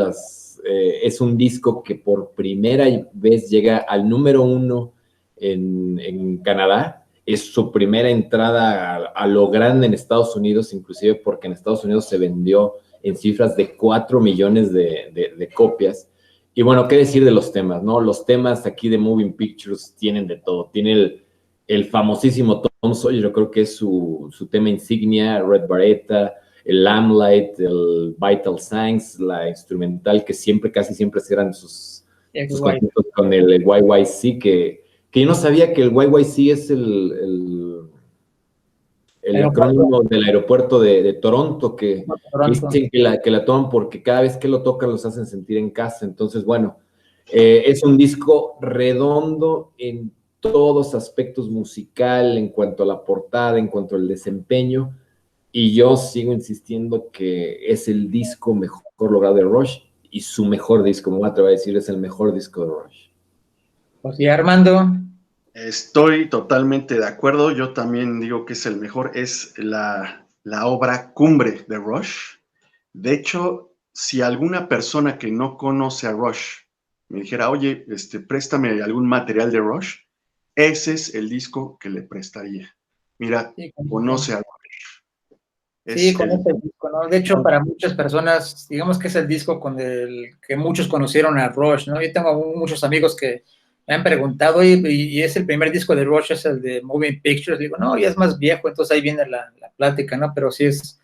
es un disco que por primera vez llega al número 1 en Canadá. Es su primera entrada a lo grande en Estados Unidos, inclusive porque en Estados Unidos se vendió en cifras de 4 millones de copias. Y bueno, ¿qué decir de los temas, no? Los temas aquí de Moving Pictures tienen de todo. Tiene el famosísimo Tom Sawyer, yo creo que es su tema insignia, Red Barretta, el Lamplight, el Vital Signs, la instrumental que casi siempre eran sus conciertos con el YYC, que yo no sabía que el YYC es el acrónimo del aeropuerto de Toronto, que dicen que la toman porque cada vez que lo tocan los hacen sentir en casa. Entonces, bueno, Es un disco redondo en todos aspectos musical, en cuanto a la portada, en cuanto al desempeño, y yo sigo insistiendo que es el disco mejor logrado de Rush, y su mejor disco, me voy a atrever a decir, es el mejor disco de Rush. Pues sí, Armando. Estoy totalmente de acuerdo, yo también digo que es el mejor, es la obra cumbre de Rush. De hecho, si alguna persona que no conoce a Rush me dijera, oye, préstame algún material de Rush, ese es el disco que le prestaría. Mira, Sí, conoce a Rush. sí, Es con este disco, ¿no? De hecho, para muchas personas, digamos que es el disco con el que muchos conocieron a Rush, ¿no? Yo tengo muchos amigos que me han preguntado, y es el primer disco de Rush, es el de Moving Pictures. Digo, no, ya es más viejo, entonces ahí viene la plática, ¿no? Pero sí es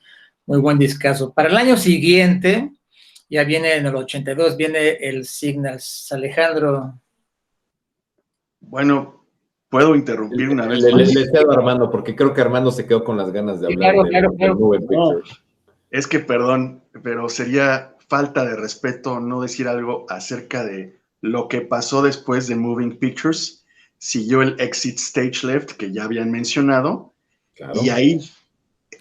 muy buen discazo. Para el año siguiente, ya viene en el 82, viene el Signals. Alejandro. Bueno, ¿puedo interrumpir una vez Le más? cedo a Armando, porque creo que Armando se quedó con las ganas de Sí, hablar claro. de Moving Pictures. Es que, perdón, pero sería falta de respeto no decir algo acerca de lo que pasó después de Moving Pictures. Siguió el Exit Stage Left, que ya habían mencionado, Claro. y ahí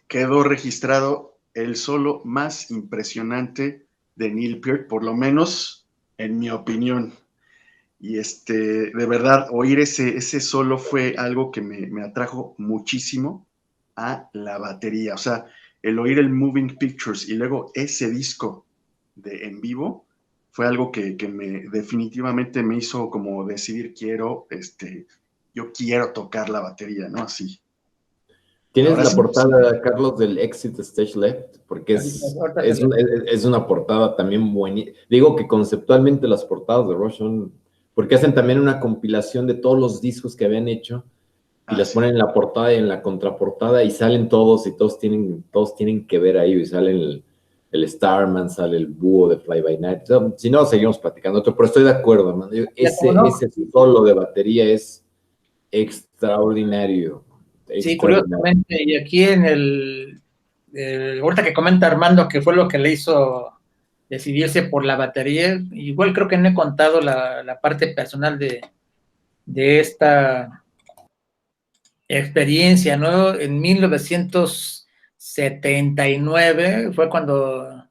quedó registrado el solo más impresionante de Neil Peart, por lo menos en mi opinión. Y de verdad, oír ese solo fue algo que me atrajo muchísimo a la batería. O sea, el oír el Moving Pictures y luego ese disco en vivo fue algo que definitivamente me hizo como decidir, yo quiero tocar la batería, ¿no? Así. ¿Tienes Ahora la sí. portada, Carlos, del Exit Stage Left? Porque es una portada también buena. Digo que conceptualmente las portadas de Rush son, porque hacen también una compilación de todos los discos que habían hecho y las sí. ponen en la portada y en la contraportada y salen todos, y todos tienen que ver ahí, y sale el Starman, sale el búho de Fly By Night. Si no, seguimos platicando, pero estoy de acuerdo, hermano. Ese solo de batería es extraordinario. Sí, curiosamente, y aquí ahorita que comenta Armando que fue lo que le hizo decidirse por la batería, igual creo que no he contado la parte personal de esta experiencia, ¿no? En 1979 fue cuando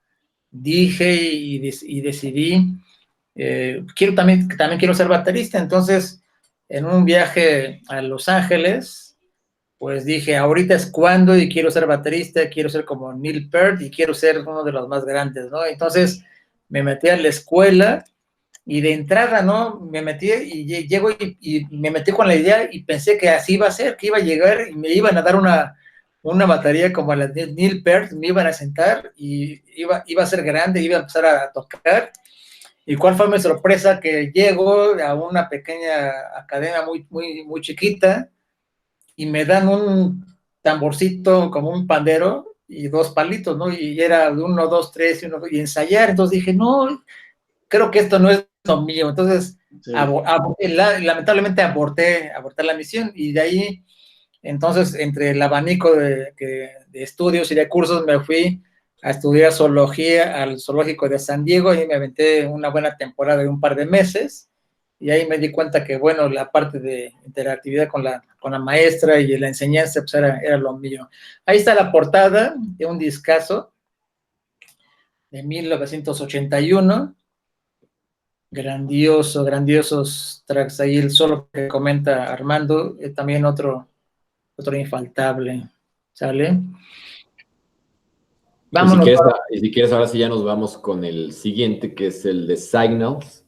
dije y decidí, también quiero ser baterista. Entonces, en un viaje a Los Ángeles, pues dije, ahorita es cuando, y quiero ser baterista, quiero ser como Neil Peart y quiero ser uno de los más grandes, ¿no? Entonces me metí a la escuela y de entrada, ¿no? Me metí y llego y me metí con la idea y pensé que así iba a ser, que iba a llegar y me iban a dar una batería como la de Neil Peart, me iban a sentar y iba a ser grande, iba a empezar a tocar. ¿Y cuál fue mi sorpresa? Que llego a una pequeña academia muy chiquita, y me dan un tamborcito como un pandero y dos palitos, ¿no? Y era 1, 2, 3 y ensayar. Entonces dije, no, creo que esto no es lo mío. Entonces, sí, lamentablemente aborté la misión, y de ahí, entonces, entre el abanico de estudios y de cursos, me fui a estudiar zoología al zoológico de San Diego, y me aventé una buena temporada de un par de meses. Y ahí me di cuenta que, bueno, la parte de interactividad con la maestra y la enseñanza, pues era lo mío. Ahí está la portada de un discazo de 1981. Grandiosos tracks ahí, el solo que comenta Armando, también otro infaltable, ¿sale? Vámonos. Y si quieres, ahora sí ya nos vamos con el siguiente, que es el de Signals.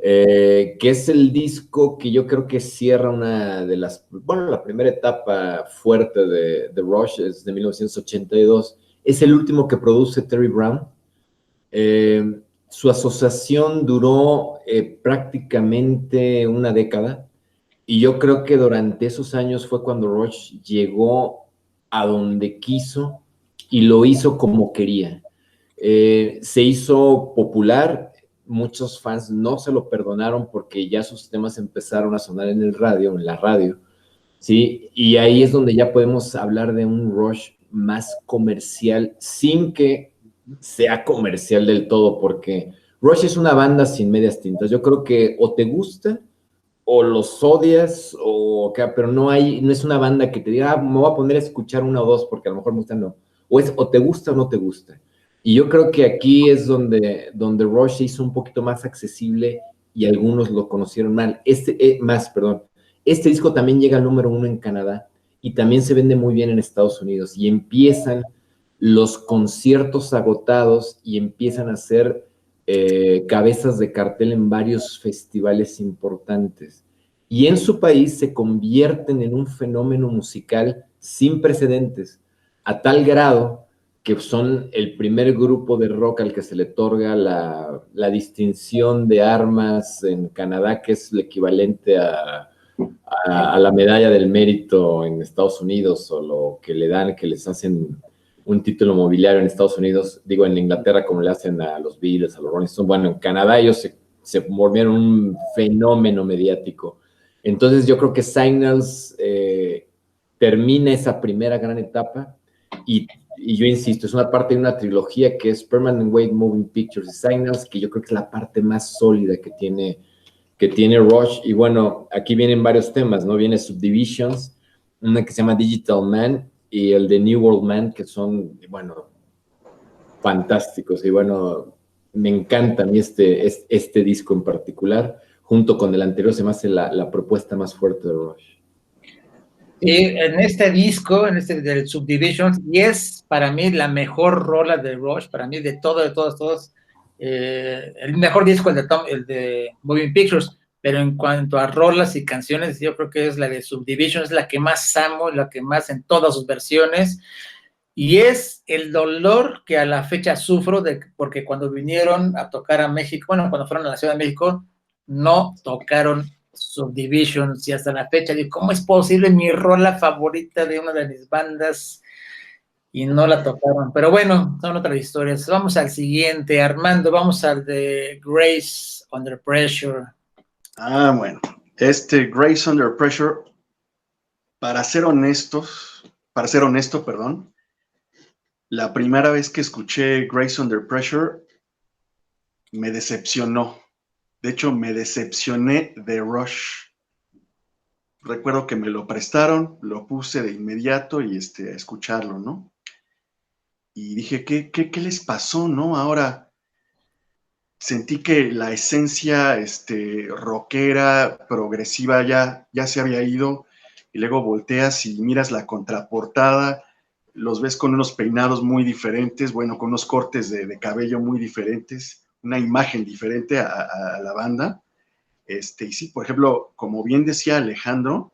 Que es el disco que yo creo que cierra una de las, la primera etapa fuerte de Rush, es de 1982, es el último que produce Terry Brown. Su asociación duró prácticamente una década, y yo creo que durante esos años fue cuando Rush llegó a donde quiso y lo hizo como quería. Se hizo popular. Muchos fans no se lo perdonaron porque ya sus temas empezaron a sonar en la radio, ¿sí? Y ahí es donde ya podemos hablar de un Rush más comercial, sin que sea comercial del todo, porque Rush es una banda sin medias tintas. Yo creo que o te gusta o los odias, pero no es una banda que te diga, me voy a poner a escuchar una o dos porque a lo mejor me gusta, no. O te gusta o no te gusta. Y yo creo que aquí es donde Rush se hizo un poquito más accesible y algunos lo conocieron mal. Este disco también llega al número 1 en Canadá y también se vende muy bien en Estados Unidos y empiezan los conciertos agotados y empiezan a hacer cabezas de cartel en varios festivales importantes. Y en su país se convierten en un fenómeno musical sin precedentes, a tal grado que son el primer grupo de rock al que se le otorga la distinción de armas en Canadá, que es el equivalente a la medalla del mérito en Estados Unidos, o lo que le dan, que les hacen un título mobiliario en Estados Unidos, digo en Inglaterra como le hacen a los Beatles, a los Rolling Stones. Bueno, en Canadá ellos se volvieron un fenómeno mediático. Entonces yo creo que Signals termina esa primera gran etapa y yo insisto, es una parte de una trilogía que es Permanent Wave Moving Pictures y Signals, que yo creo que es la parte más sólida que tiene Rush. Y bueno, aquí vienen varios temas, ¿no? Viene Subdivisions, una que se llama Digital Man y el de New World Man, que son, bueno, fantásticos. Y bueno, me encanta a mí este disco en particular. Junto con el anterior se me hace la propuesta más fuerte de Rush. Y en este disco, del Subdivisions, y es para mí la mejor rola de Rush, para mí de todos, el mejor disco, el de Moving Pictures, pero en cuanto a rolas y canciones, yo creo que es la de Subdivisions, es la que más amo, la que más en todas sus versiones, y es el dolor que a la fecha sufro, porque cuando vinieron a tocar a México, bueno, cuando fueron a la Ciudad de México, no tocaron Subdivisions, y hasta la fecha digo, ¿cómo es posible? Mi rola favorita de una de mis bandas y no la tocaron? Pero bueno, son otras historias. Vamos al siguiente, Armando, vamos al de Grace Under Pressure. Bueno, Grace Under Pressure, para ser honesto, perdón, la primera vez que escuché Grace Under Pressure me decepcionó. De hecho, me decepcioné de Rush. Recuerdo que me lo prestaron, lo puse de inmediato y a escucharlo, ¿no? Y dije, ¿qué les pasó, no? Ahora sentí que la esencia rockera, progresiva, ya se había ido, y luego volteas y miras la contraportada, los ves con unos peinados muy diferentes, bueno, con unos cortes de cabello muy diferentes, una imagen diferente a la banda. Y sí, por ejemplo, como bien decía Alejandro,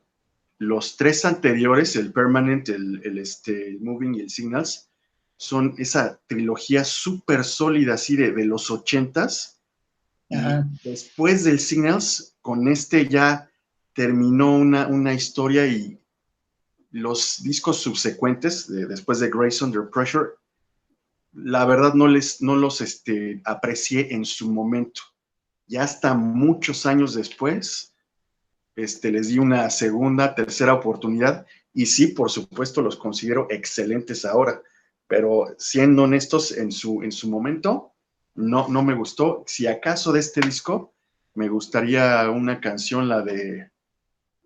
los tres anteriores, el Permanent, el Moving y el Signals, son esa trilogía súper sólida, así de los 80s. Y después del Signals, con ya terminó una historia, y los discos subsecuentes, después de Grace Under Pressure, la verdad no los aprecié en su momento. Ya hasta muchos años después, les di una segunda, tercera oportunidad, y sí, por supuesto, los considero excelentes ahora, pero siendo honestos, en su momento, no me gustó. Si acaso de este disco, me gustaría una canción, la de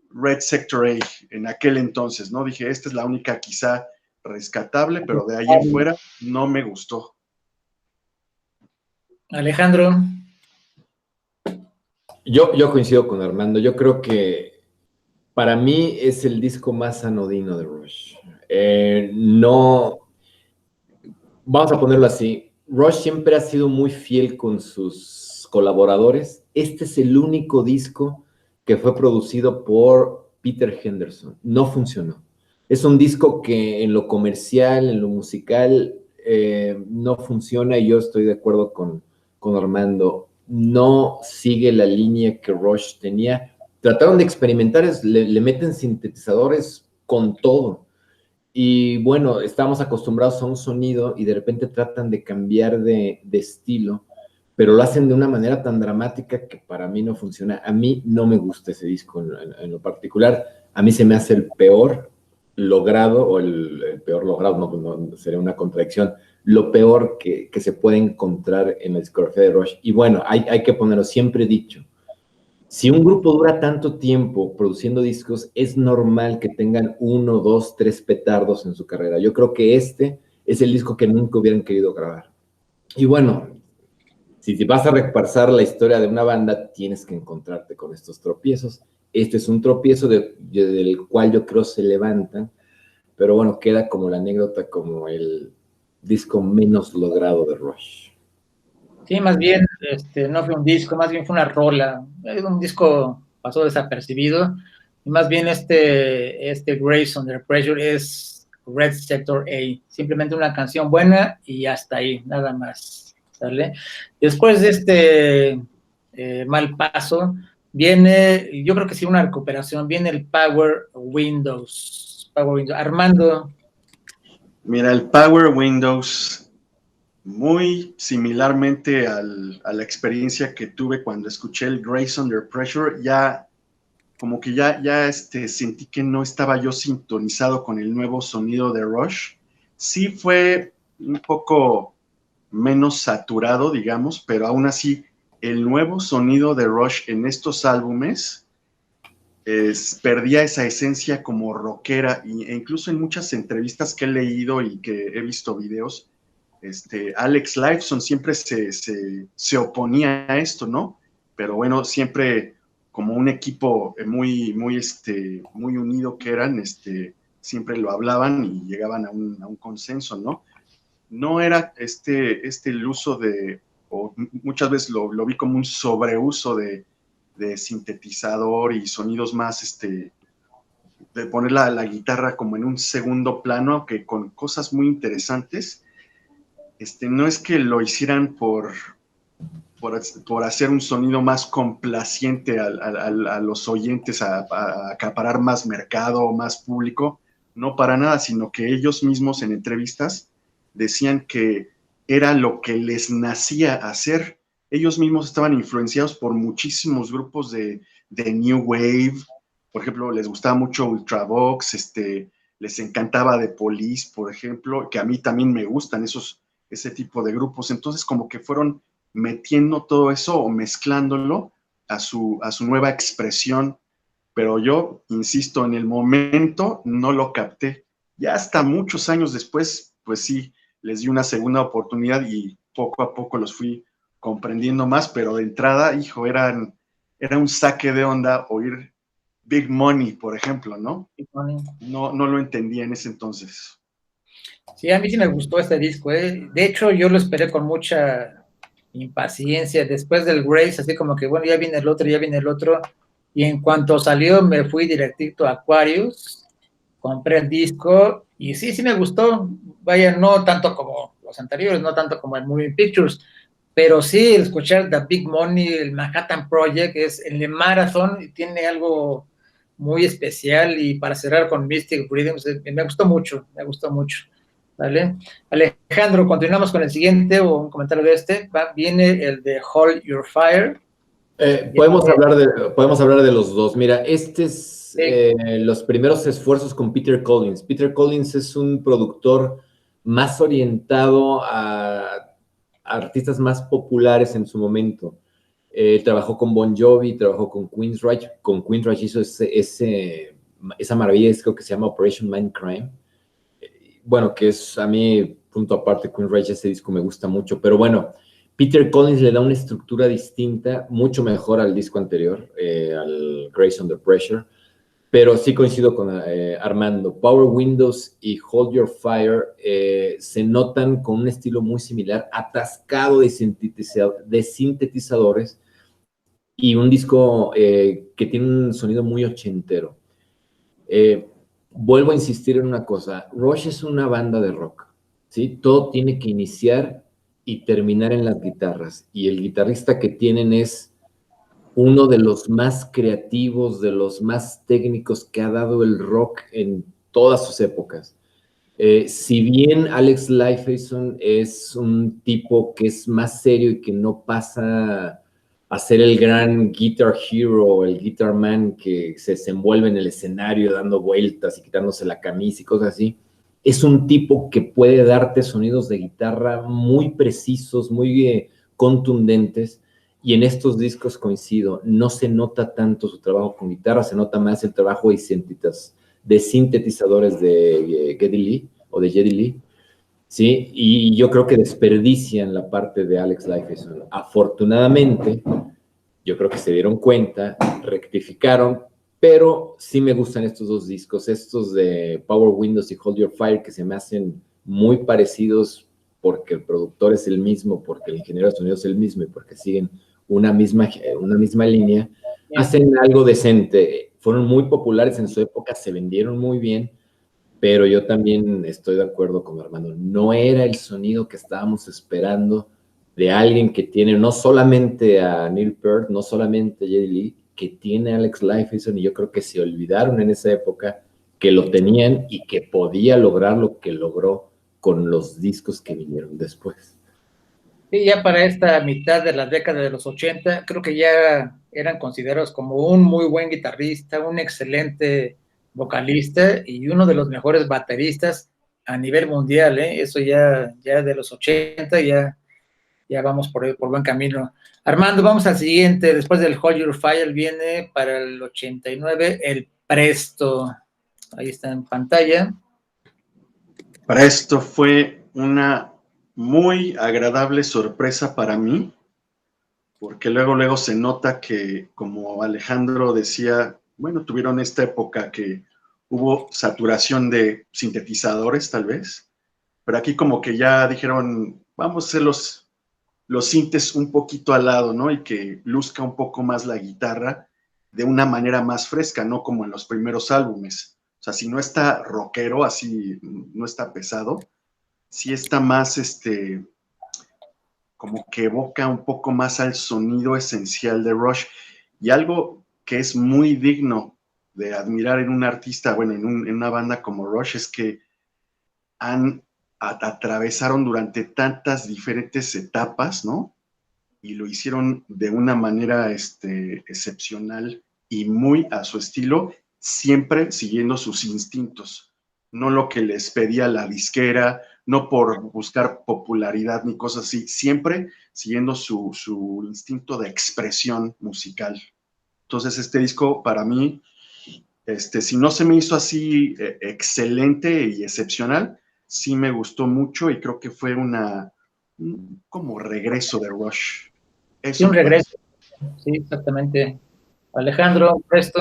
Red Sector A, en aquel entonces, ¿no? Dije, esta es la única quizá rescatable, pero de ahí en fuera no me gustó. Alejandro. Yo coincido con Armando. Yo creo que para mí es el disco más anodino de Rush. No, vamos a ponerlo así. Rush siempre ha sido muy fiel con sus colaboradores. Este es el único disco que fue producido por Peter Henderson. No funcionó. Es un disco que en lo comercial, en lo musical, no funciona, y yo estoy de acuerdo con Armando. No sigue la línea que Rush tenía. Trataron de experimentar, le meten sintetizadores con todo. Y bueno, estamos acostumbrados a un sonido y de repente tratan de cambiar de estilo, pero lo hacen de una manera tan dramática que para mí no funciona. A mí no me gusta ese disco en lo particular. A mí se me hace el peor logrado, o el peor logrado, no, sería una contradicción, lo peor que se puede encontrar en la discografía de Rush. Y bueno, hay que ponerlo, siempre he dicho, si un grupo dura tanto tiempo produciendo discos, es normal que tengan 1, 2, 3 petardos en su carrera. Yo creo que este es el disco que nunca hubieran querido grabar. Y bueno, si vas a repasar la historia de una banda, tienes que encontrarte con estos tropiezos. Este es un tropiezo del cual yo creo se levantan, pero bueno, queda como la anécdota, como el disco menos logrado de Rush. Sí, más bien, no fue un disco, más bien fue una rola. Un disco pasó desapercibido. Y más bien este Grace Under Pressure es Red Sector A. Simplemente una canción buena y hasta ahí, nada más. ¿Sale? Después de mal paso, viene, yo creo que sí, una recuperación. Viene el Power Windows. Armando. Mira, el Power Windows, muy similarmente a la experiencia que tuve cuando escuché el Grace Under Pressure, ya como que ya sentí que no estaba yo sintonizado con el nuevo sonido de Rush. Sí fue un poco menos saturado, digamos, pero aún así el nuevo sonido de Rush en estos álbumes perdía esa esencia como rockera, e incluso en muchas entrevistas que he leído y que he visto videos, Alex Lifeson siempre se oponía a esto, ¿no? Pero bueno, siempre como un equipo muy unido que eran, siempre lo hablaban y llegaban a un consenso, ¿no? No era el uso o muchas veces lo vi como un sobreuso de sintetizador y sonidos más, de poner la guitarra como en un segundo plano, aunque con cosas muy interesantes. No es que lo hicieran por hacer un sonido más complaciente a los oyentes, a acaparar más mercado, más público, no para nada, sino que ellos mismos en entrevistas decían que era lo que les nacía hacer. Ellos mismos estaban influenciados por muchísimos grupos de New Wave, por ejemplo, les gustaba mucho Ultravox, les encantaba The Police, por ejemplo, que a mí también me gustan ese tipo de grupos. Entonces, como que fueron metiendo todo eso o mezclándolo a su nueva expresión, pero yo, insisto, en el momento no lo capté. Ya hasta muchos años después, pues sí, les di una segunda oportunidad y poco a poco los fui comprendiendo más, pero de entrada, hijo, era un saque de onda oír Big Money, por ejemplo, ¿no? No lo entendía en ese entonces. Sí, a mí sí me gustó este disco, ¿eh? De hecho, yo lo esperé con mucha impaciencia. Después del Grace, así como que, bueno, ya viene el otro. Y en cuanto salió, me fui directito a Aquarius, compré el disco y sí me gustó. Vaya, no tanto como los anteriores, no tanto como el Moving Pictures, pero sí escuchar The Big Money, el Manhattan Project, es el de Marathon, tiene algo muy especial. Y para cerrar con Mystic Rhythms, me gustó mucho. ¿Vale? Alejandro, continuamos con el siguiente o un comentario de viene el de Hold Your Fire. Podemos hablar de los dos. Mira, es los primeros esfuerzos con Peter Collins. Peter Collins es un productor más orientado a artistas más populares en su momento. Trabajó con Bon Jovi, trabajó con Queensrÿche. Con Queensrÿche hizo esa maravilla, creo que se llama Operation Mindcrime. Bueno, que es a mí, punto aparte, Queensrÿche, ese disco me gusta mucho. Pero bueno, Peter Collins le da una estructura distinta, mucho mejor al disco anterior, al Grace Under Pressure, pero sí coincido con Armando. Power Windows y Hold Your Fire se notan con un estilo muy similar, atascado de sintetizadores, y un disco que tiene un sonido muy ochentero. Vuelvo a insistir en una cosa, Rush es una banda de rock, ¿sí? Todo tiene que iniciar y terminar en las guitarras, y el guitarrista que tienen es uno de los más creativos, de los más técnicos que ha dado el rock en todas sus épocas. Si bien Alex Lifeson es un tipo que es más serio y que no pasa a ser el gran guitar hero, el guitar man que se desenvuelve en el escenario dando vueltas y quitándose la camisa y cosas así. Es un tipo que puede darte sonidos de guitarra muy precisos, muy contundentes, y en estos discos coincido, no se nota tanto su trabajo con guitarra, se nota más el trabajo de sintetizadores de Geddy Lee o de Geddy Lee, ¿sí? Y yo creo que desperdician la parte de Alex Lifeson. Afortunadamente, yo creo que se dieron cuenta, rectificaron, pero sí me gustan estos dos discos, estos de Power Windows y Hold Your Fire, que se me hacen muy parecidos porque el productor es el mismo, porque el ingeniero de sonido es el mismo y porque siguen una misma línea, hacen algo decente. Fueron muy populares en su época, se vendieron muy bien, pero yo también estoy de acuerdo con Armando. No era el sonido que estábamos esperando de alguien que tiene no solamente a Neil Peart, no solamente a Geddy Lee, que tiene a Alex Lifeson, y yo creo que se olvidaron en esa época que lo tenían y que podía lograr lo que logró con los discos que vinieron después. Y ya para esta mitad de la década de los 80, creo que ya eran considerados como un muy buen guitarrista, un excelente vocalista y uno de los mejores bateristas a nivel mundial, ¿eh? Eso ya de los 80, ya vamos por buen camino. Armando, vamos al siguiente. Después del Hold Your Fire viene para el 89 el Presto. Ahí está en pantalla. Presto fue una muy agradable sorpresa para mí, porque luego se nota que, como Alejandro decía, bueno, tuvieron esta época que hubo saturación de sintetizadores, tal vez, pero aquí como que ya dijeron, vamos a hacer los sintes un poquito al lado, ¿no? Y que luzca un poco más la guitarra de una manera más fresca, no como en los primeros álbumes. O sea, si no está rockero, así no está pesado, sí está más, como que evoca un poco más al sonido esencial de Rush. Y algo que es muy digno de admirar en un artista, bueno, en una banda como Rush, es que atravesaron durante tantas diferentes etapas, ¿no? Y lo hicieron de una manera excepcional y muy a su estilo, siempre siguiendo sus instintos, no lo que les pedía la disquera, no por buscar popularidad ni cosas así, siempre siguiendo su instinto de expresión musical. Entonces este disco para mí, si no se me hizo así excelente y excepcional, sí me gustó mucho y creo que fue como regreso de Rush. Sí, un regreso. Sí, exactamente. Alejandro, Presto.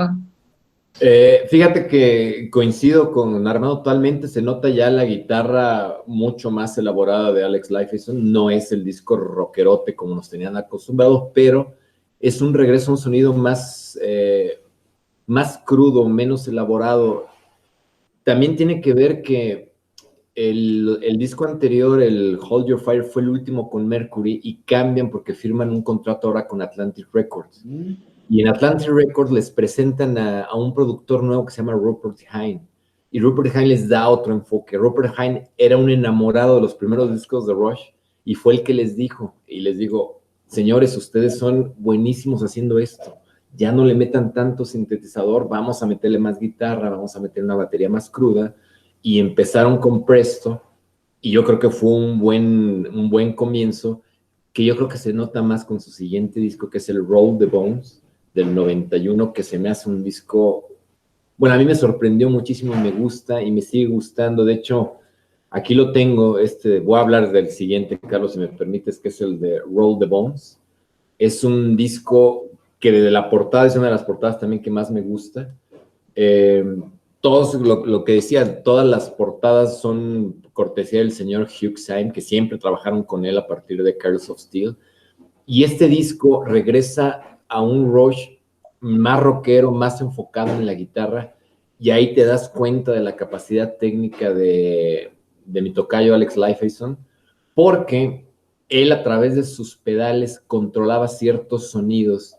Fíjate que coincido con Armando totalmente, se nota ya la guitarra mucho más elaborada de Alex Lifeson, no es el disco rockerote como nos tenían acostumbrados, pero es un regreso a un sonido más crudo, menos elaborado. También tiene que ver que el disco anterior, el Hold Your Fire, fue el último con Mercury y cambian porque firman un contrato ahora con Atlantic Records. Y en Atlantic Records les presentan a un productor nuevo que se llama Rupert Hine. Y Rupert Hine les da otro enfoque. Rupert Hine era un enamorado de los primeros discos de Rush y fue el que les dijo, señores, ustedes son buenísimos haciendo esto. Ya no le metan tanto sintetizador, vamos a meterle más guitarra, vamos a meter una batería más cruda. Y empezaron con Presto, y yo creo que fue un buen comienzo, que yo creo que se nota más con su siguiente disco, que es el Roll the Bones, del 91, que se me hace un disco, bueno, a mí me sorprendió muchísimo, me gusta y me sigue gustando. De hecho, aquí lo tengo, voy a hablar del siguiente, Carlos, si me permites, que es el de Roll the Bones. Es un disco que desde la portada es una de las portadas también que más me gusta. Todos, lo que decía, todas las portadas son cortesía del señor Hugh Syme, que siempre trabajaron con él a partir de Cards of Steel. Y este disco regresa a un Rush más rockero, más enfocado en la guitarra, y ahí te das cuenta de la capacidad técnica de mi tocayo Alex Lifeson, porque él a través de sus pedales controlaba ciertos sonidos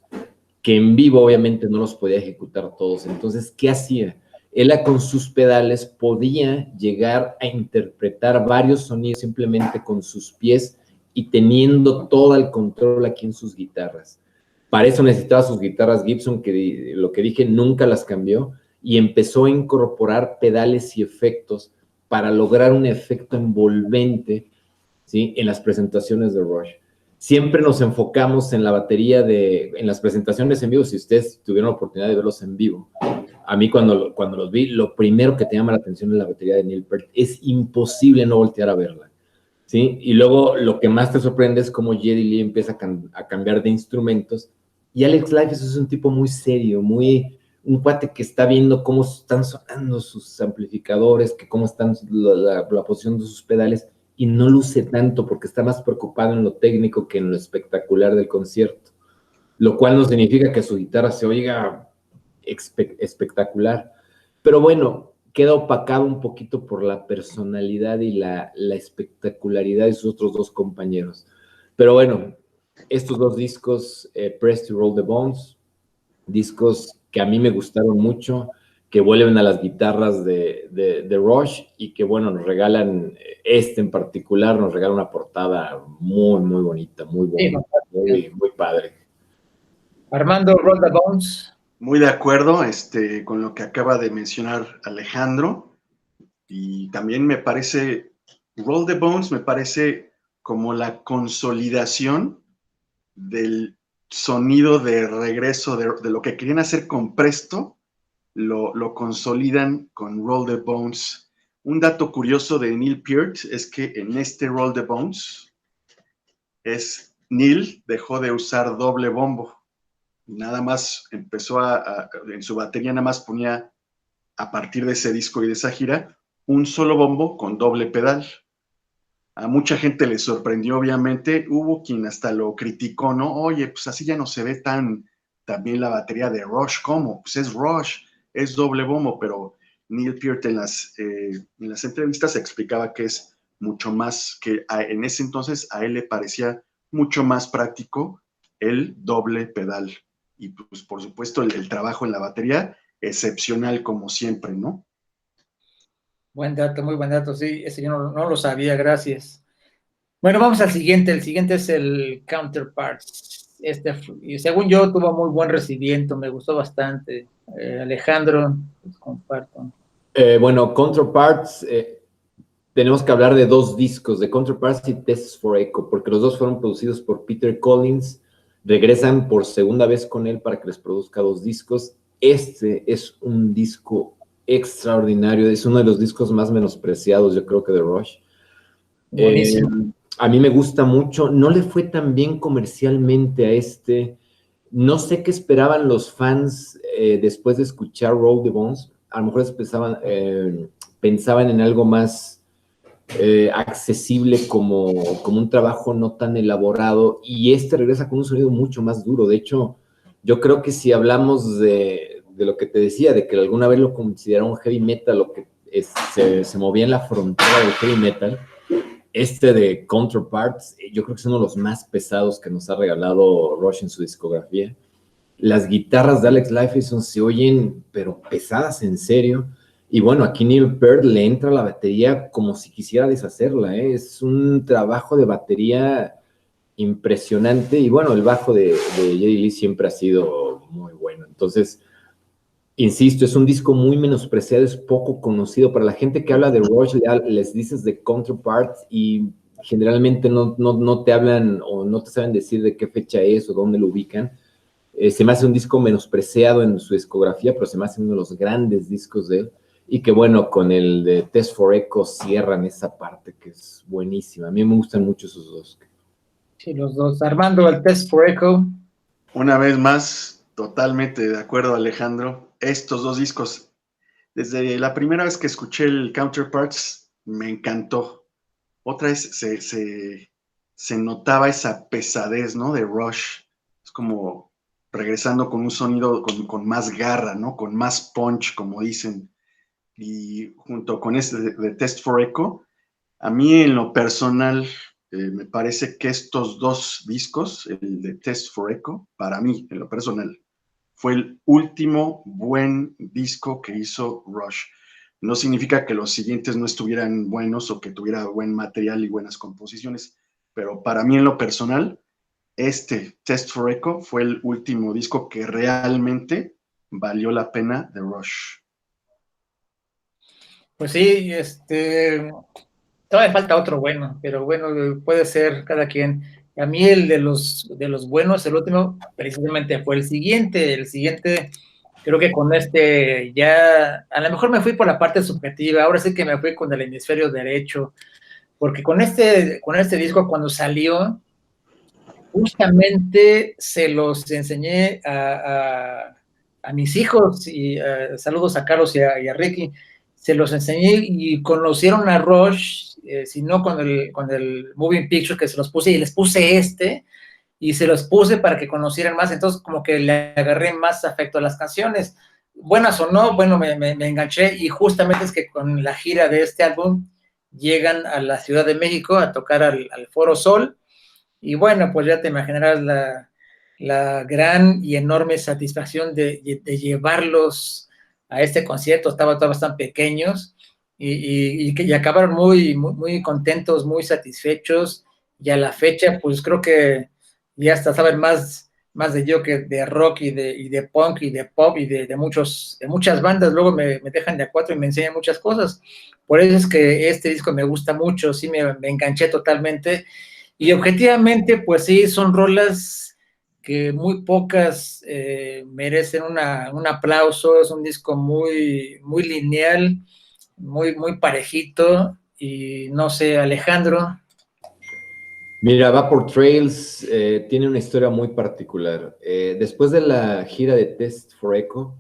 que en vivo obviamente no los podía ejecutar todos. Entonces, ¿qué hacía? Él con sus pedales podía llegar a interpretar varios sonidos simplemente con sus pies y teniendo todo el control aquí en sus guitarras. Para eso necesitaba sus guitarras Gibson, que lo que dije, nunca las cambió, y empezó a incorporar pedales y efectos para lograr un efecto envolvente, ¿sí?, en las presentaciones de Rush. Siempre nos enfocamos en la batería en las presentaciones en vivo. Si ustedes tuvieron la oportunidad de verlos en vivo, a mí cuando los vi, lo primero que te llama la atención es la batería de Neil Peart. Es imposible no voltear a verla, ¿sí? Y luego lo que más te sorprende es cómo Geddy Lee empieza a cambiar de instrumentos, y Alex Lifeson es un tipo muy serio, un cuate que está viendo cómo están sonando sus amplificadores, que cómo están la posición de sus pedales, y no luce tanto porque está más preocupado en lo técnico que en lo espectacular del concierto, lo cual no significa que su guitarra se oiga espectacular, pero bueno, queda opacado un poquito por la personalidad y la espectacularidad de sus otros dos compañeros. Pero bueno, estos dos discos, Press to Roll the Bones, discos que a mí me gustaron mucho, que vuelven a las guitarras de Rush, y que, bueno, nos regalan, en particular, nos regala una portada muy, muy bonita, muy bonita, muy padre. Armando, Roll the Bones. Muy de acuerdo con lo que acaba de mencionar Alejandro, y también me parece, Roll the Bones me parece como la consolidación del sonido de regreso de lo que querían hacer con Presto, lo consolidan con Roll the Bones. Un dato curioso de Neil Peart es que en este Roll the Bones, Neil dejó de usar doble bombo. Nada más empezó en su batería nada más ponía, a partir de ese disco y de esa gira, un solo bombo con doble pedal. A mucha gente le sorprendió, obviamente. Hubo quien hasta lo criticó, ¿no? Oye, pues así ya no se ve tan bien la batería de Rush. ¿Cómo? Pues es Rush, es doble bombo, pero Neil Peart en las entrevistas explicaba que es mucho más, que en ese entonces a él le parecía mucho más práctico el doble pedal. Y pues por supuesto el trabajo en la batería, excepcional como siempre, ¿no? Buen dato, muy buen dato, sí, ese yo no lo sabía, gracias. Bueno, vamos al siguiente. El siguiente es el Counterparts. Según yo, tuvo muy buen recibimiento, me gustó bastante. Alejandro, pues comparto. Bueno, Counterparts, tenemos que hablar de dos discos, de Counterparts y Tests for Echo, porque los dos fueron producidos por Peter Collins. Regresan por segunda vez con él para que les produzca dos discos. Este es un disco extraordinario, es uno de los discos más menospreciados, yo creo, que de Rush. Buenísimo. A mí me gusta mucho, no le fue tan bien comercialmente a este. No sé qué esperaban los fans después de escuchar Roll the Bones. A lo mejor pensaban en algo más accesible, como un trabajo no tan elaborado, y este regresa con un sonido mucho más duro. De hecho, yo creo que si hablamos de lo que te decía, de que alguna vez lo consideraron heavy metal, lo que se movía en la frontera del heavy metal, de Counterparts, yo creo que es uno de los más pesados que nos ha regalado Rush en su discografía. Las guitarras de Alex Lifeson se oyen, pero pesadas en serio. Y bueno, aquí Neil Peart le entra a la batería como si quisiera deshacerla, ¿eh? Es un trabajo de batería impresionante. Y bueno, el bajo de Geddy Lee siempre ha sido muy bueno. Entonces, insisto, es un disco muy menospreciado, es poco conocido. Para la gente que habla de Rush, les dices de Counterparts y generalmente no te hablan o no te saben decir de qué fecha es o dónde lo ubican. Se me hace un disco menospreciado en su discografía, pero se me hace uno de los grandes discos de él. Y que bueno, con el de Test for Echo cierran esa parte que es buenísima. A mí me gustan mucho esos dos. Sí, los dos. Armando, el Test for Echo. Una vez más, totalmente de acuerdo, Alejandro. Estos dos discos, desde la primera vez que escuché el Counterparts, me encantó. Otra vez se notaba esa pesadez, ¿no? De Rush. Es como regresando con un sonido con más garra, ¿no? Con más punch, como dicen. Y junto con este de Test for Echo, a mí en lo personal me parece que estos dos discos, el de Test for Echo, para mí en lo personal, fue el último buen disco que hizo Rush. No significa que los siguientes no estuvieran buenos o que tuviera buen material y buenas composiciones, pero para mí en lo personal, este Test for Echo fue el último disco que realmente valió la pena de Rush. Pues sí, todavía falta otro bueno, pero bueno, puede ser cada quien. A mí el de los buenos, el último, precisamente fue el siguiente, creo que con ya, a lo mejor me fui por la parte subjetiva, ahora sí que me fui con el hemisferio derecho, porque con este disco cuando salió, justamente se los enseñé a mis hijos, y saludos a Carlos y a Ricky, se los enseñé y conocieron a Rush, si no con el Moving Picture que se los puse, y les puse y se los puse para que conocieran más, entonces como que le agarré más afecto a las canciones, buenas o no, bueno, me enganché, y justamente es que con la gira de este álbum llegan a la Ciudad de México a tocar al Foro Sol, y bueno, pues ya te imaginarás la gran y enorme satisfacción de llevarlos a este concierto. Estaban todos tan pequeños y acabaron muy contentos, muy satisfechos. Y a la fecha, pues creo que ya hasta saben más de yo que de rock y de punk y de pop y de muchas bandas. Luego me dejan de a cuatro y me enseñan muchas cosas. Por eso es que este disco me gusta mucho, sí me enganché totalmente. Y objetivamente, pues sí, son rolas que muy pocas merecen un aplauso. Es un disco muy lineal, muy parejito. Y no sé, Alejandro. Mira, Vapor Trails tiene una historia muy particular. Después de la gira de Test for Echo,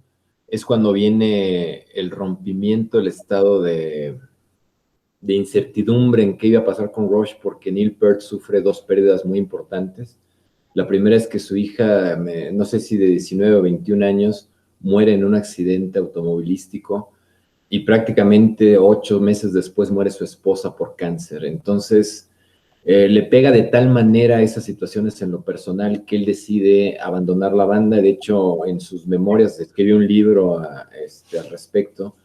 es cuando viene el rompimiento, el estado de incertidumbre en qué iba a pasar con Rush, porque Neil Peart sufre dos pérdidas muy importantes. La primera es que su hija, no sé si de 19 o 21 años, muere en un accidente automovilístico, y prácticamente 8 meses después muere su esposa por cáncer. Entonces, le pega de tal manera esas situaciones en lo personal que él decide abandonar la banda. De hecho, en sus memorias escribió un libro al respecto.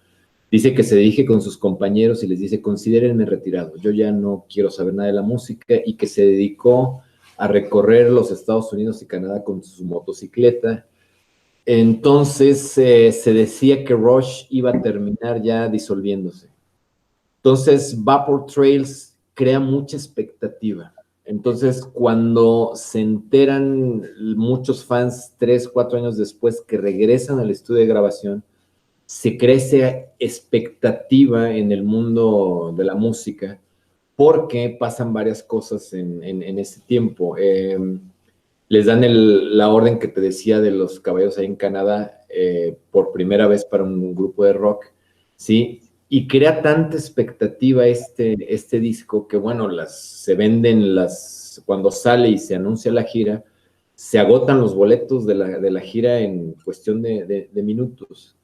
Dice que se dirige con sus compañeros y les dice: considérenme retirado, yo ya no quiero saber nada de la música, y que se dedicó a recorrer los Estados Unidos y Canadá con su motocicleta. Entonces se decía que Rush iba a terminar ya disolviéndose. Entonces Vapor Trails crea mucha expectativa. Entonces, cuando se enteran muchos fans 3, 4 años después que regresan al estudio de grabación, se crece expectativa en el mundo de la música, porque pasan varias cosas en ese tiempo. Les dan la orden que te decía de los caballos ahí en Canadá, por primera vez para un grupo de rock, ¿sí? Y crea tanta expectativa este disco que, bueno, se venden cuando sale y se anuncia la gira, se agotan los boletos de la gira en cuestión de minutos.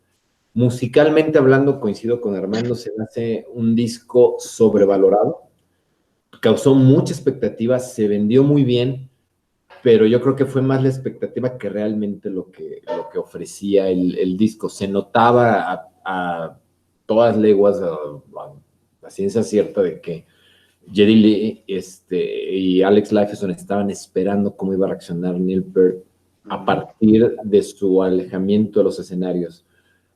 Musicalmente hablando, coincido con Armando, se me hace un disco sobrevalorado, causó mucha expectativa, se vendió muy bien, pero yo creo que fue más la expectativa que realmente lo que ofrecía el disco. Se notaba a todas leguas, a ciencia cierta, de que Geddy Lee y Alex Lifeson estaban esperando cómo iba a reaccionar Neil Peart a partir de su alejamiento de los escenarios.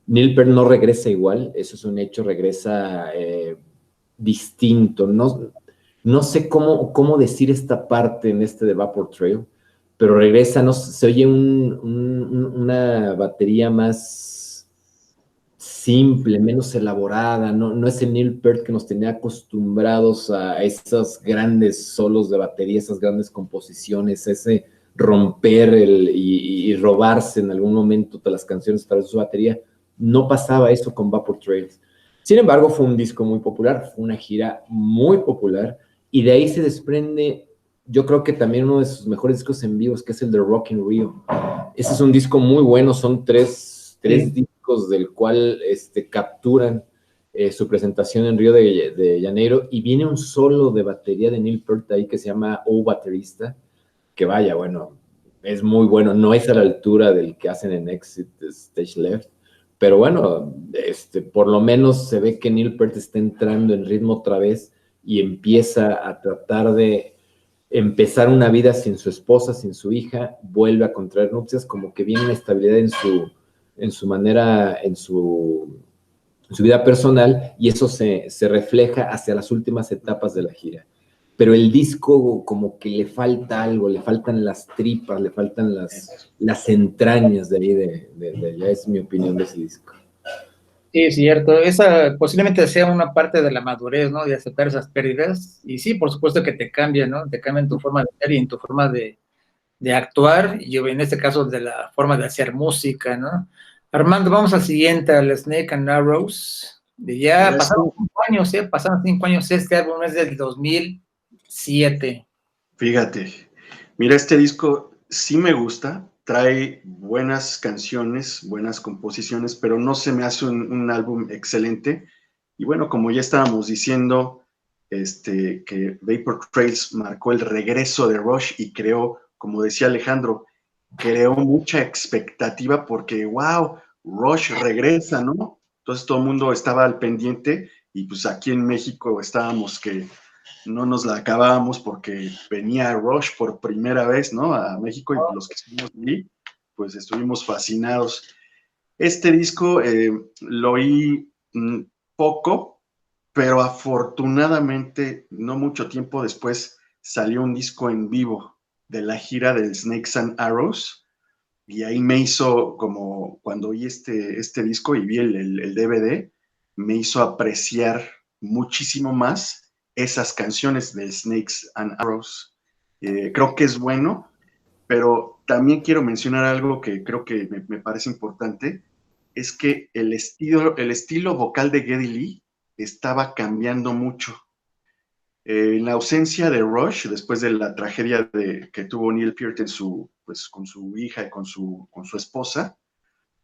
Neil Peart no regresa igual, eso es un hecho, regresa distinto. No sé cómo decir esta parte en de Vapor Trail, pero regresa, no, se oye una batería más simple, menos elaborada, no es el Neil Peart que nos tenía acostumbrados a esos grandes solos de batería, esas grandes composiciones, ese romper y robarse en algún momento de las canciones para su batería. No pasaba eso con Vapor Trails. Sin embargo, fue un disco muy popular, fue una gira muy popular, y de ahí se desprende, yo creo que también uno de sus mejores discos en vivo, que es el de Rock in Rio. Ese es un disco muy bueno, son tres discos del cual capturan su presentación en Río de Janeiro, y viene un solo de batería de Neil Peart ahí que se llama Oh Baterista, que vaya, bueno, es muy bueno, no es a la altura del que hacen en Exit Stage Left, pero bueno, por lo menos se ve que Neil Peart está entrando en ritmo otra vez y empieza a tratar de empezar una vida sin su esposa, sin su hija, vuelve a contraer nupcias, como que viene una estabilidad en su manera, en su vida personal, y eso se refleja hacia las últimas etapas de la gira. Pero el disco como que le falta algo, le faltan las tripas, le faltan las entrañas de ahí, de allá, es mi opinión de ese disco. Sí, es cierto. Esa posiblemente sea una parte de la madurez, ¿no? De aceptar esas pérdidas. Y sí, por supuesto que te cambia, ¿no? Te cambia en tu forma de ser y en tu forma de actuar. Y en este caso, de la forma de hacer música, ¿no? Armando, vamos al siguiente, al Snake and Arrows. Ya pasaron 5 años, ¿eh? Pasaron 5 años. Este álbum es del 2007. Fíjate, mira, este disco sí me gusta, trae buenas canciones, buenas composiciones, pero no se me hace un álbum excelente. Y bueno, como ya estábamos diciendo, que Vapor Trails marcó el regreso de Rush y creó, como decía Alejandro, creó mucha expectativa porque, wow, Rush regresa, ¿no? Entonces todo el mundo estaba al pendiente y pues aquí en México estábamos que no nos la acabábamos porque venía Rush por primera vez, ¿no? A México, y los que estuvimos allí, pues estuvimos fascinados. Este disco lo oí poco, pero afortunadamente, no mucho tiempo después, salió un disco en vivo de la gira del Snakes and Arrows, y ahí me hizo, como cuando oí este disco y vi el DVD, me hizo apreciar muchísimo más esas canciones de Snakes and Arrows. Creo que es bueno, pero también quiero mencionar algo que creo que me parece importante, es que el estilo vocal de Geddy Lee estaba cambiando mucho. En la ausencia de Rush, después de la tragedia que tuvo Neil Peart pues, con su hija y con su esposa,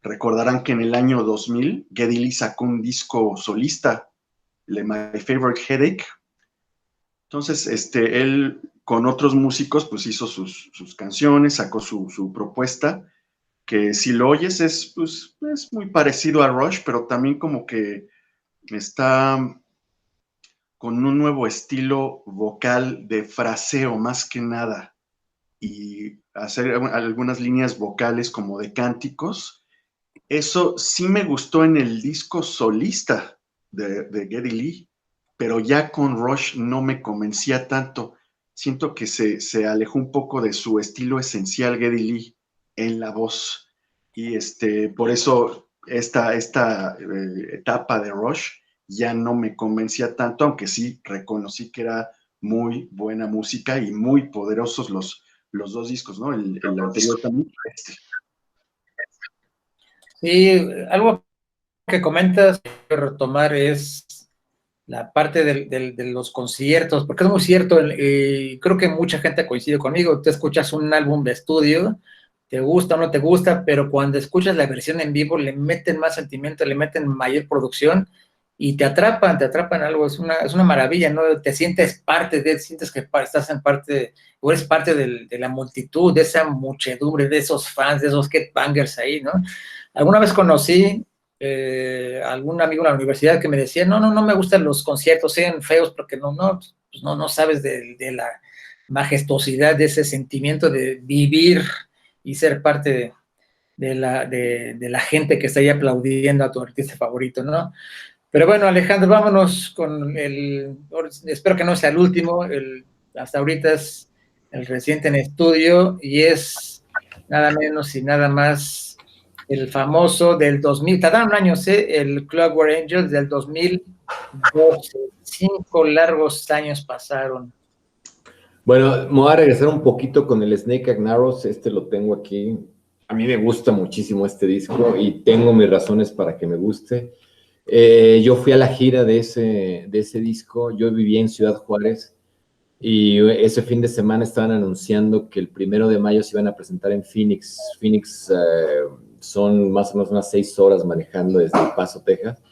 recordarán que en el año 2000 Geddy Lee sacó un disco solista, My Favorite Headache. Entonces, él con otros músicos pues hizo sus canciones, sacó su propuesta, que si lo oyes pues, es muy parecido a Rush, pero también como que está con un nuevo estilo vocal de fraseo más que nada, y hacer algunas líneas vocales como de cánticos. Eso sí me gustó en el disco solista de Geddy Lee, pero ya con Rush no me convencía tanto. Siento que se alejó un poco de su estilo esencial Geddy Lee en la voz. Y por eso esta etapa de Rush ya no me convencía tanto, aunque sí reconocí que era muy buena música y muy poderosos los dos discos, ¿no? El anterior también. Sí, algo que comentas que retomar es la parte de los conciertos, porque es muy cierto, creo que mucha gente coincide conmigo. Tú escuchas un álbum de estudio, te gusta o no te gusta, pero cuando escuchas la versión en vivo le meten más sentimiento, le meten mayor producción y te atrapan algo. Es una maravilla, ¿no? Te sientes parte sientes que estás en parte, o eres parte de la multitud, de esa muchedumbre, de esos fans, de esos headbangers ahí, ¿no? Alguna vez conocí algún amigo en la universidad que me decía, no me gustan los conciertos, sean feos, porque no sabes de la majestuosidad de ese sentimiento de vivir y ser parte de la gente que está ahí aplaudiendo a tu artista favorito, ¿no? Pero bueno, Alejandro, vámonos con espero que no sea el último, hasta ahorita es el reciente en estudio, y es nada menos y nada más el famoso del 2000, tardaron años, el Clockwork Angels del 2012, 5 largos años pasaron. Bueno, me voy a regresar un poquito con el Snake and Arrows, lo tengo aquí. A mí me gusta muchísimo este disco y tengo mis razones para que me guste. Yo fui a la gira de ese disco, yo vivía en Ciudad Juárez y ese fin de semana estaban anunciando que el 1 de mayo se iban a presentar en Phoenix. Phoenix son más o menos unas 6 horas manejando desde El Paso, Texas.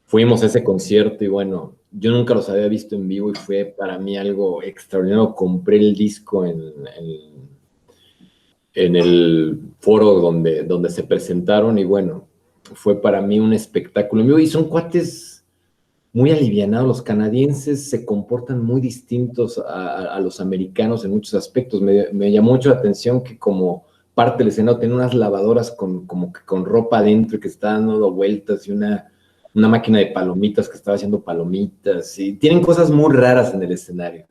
Fuimos a ese concierto y bueno, yo nunca los había visto en vivo y fue para mí algo extraordinario. Compré el disco en el foro donde se presentaron y bueno, fue para mí un espectáculo. Y son cuates muy alivianados. Los canadienses se comportan muy distintos a los americanos en muchos aspectos. Me llamó mucho la atención que como parte del escenario tenía unas lavadoras como que con ropa adentro que estaban dando vueltas y una máquina de palomitas que estaba haciendo palomitas. Y tienen cosas muy raras en el escenario.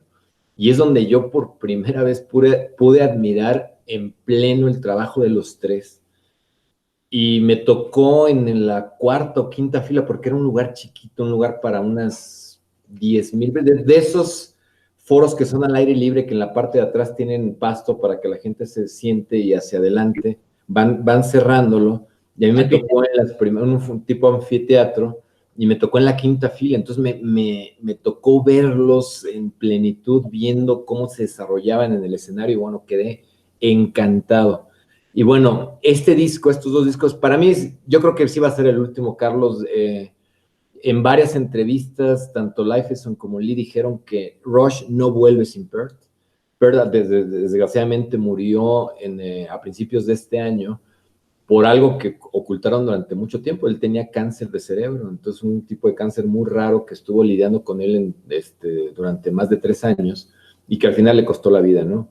Y es donde yo por primera vez pude admirar en pleno el trabajo de los tres. Y me tocó en la cuarta o quinta fila porque era un lugar chiquito, un lugar para unas 10,000, de esos foros que son al aire libre, que en la parte de atrás tienen pasto para que la gente se siente y hacia adelante, van cerrándolo. Y a mí me tocó en un tipo anfiteatro, y me tocó en la quinta fila, entonces me tocó verlos en plenitud, viendo cómo se desarrollaban en el escenario, y bueno, quedé encantado. Y bueno, estos dos discos, para mí, yo creo que sí va a ser el último, Carlos. En varias entrevistas, tanto Lifeson como Lee dijeron que Rush no vuelve sin Peart. Peart desgraciadamente murió a principios de este año por algo que ocultaron durante mucho tiempo. Él tenía cáncer de cerebro, entonces un tipo de cáncer muy raro que estuvo lidiando con él durante más de 3 años y que al final le costó la vida, ¿no?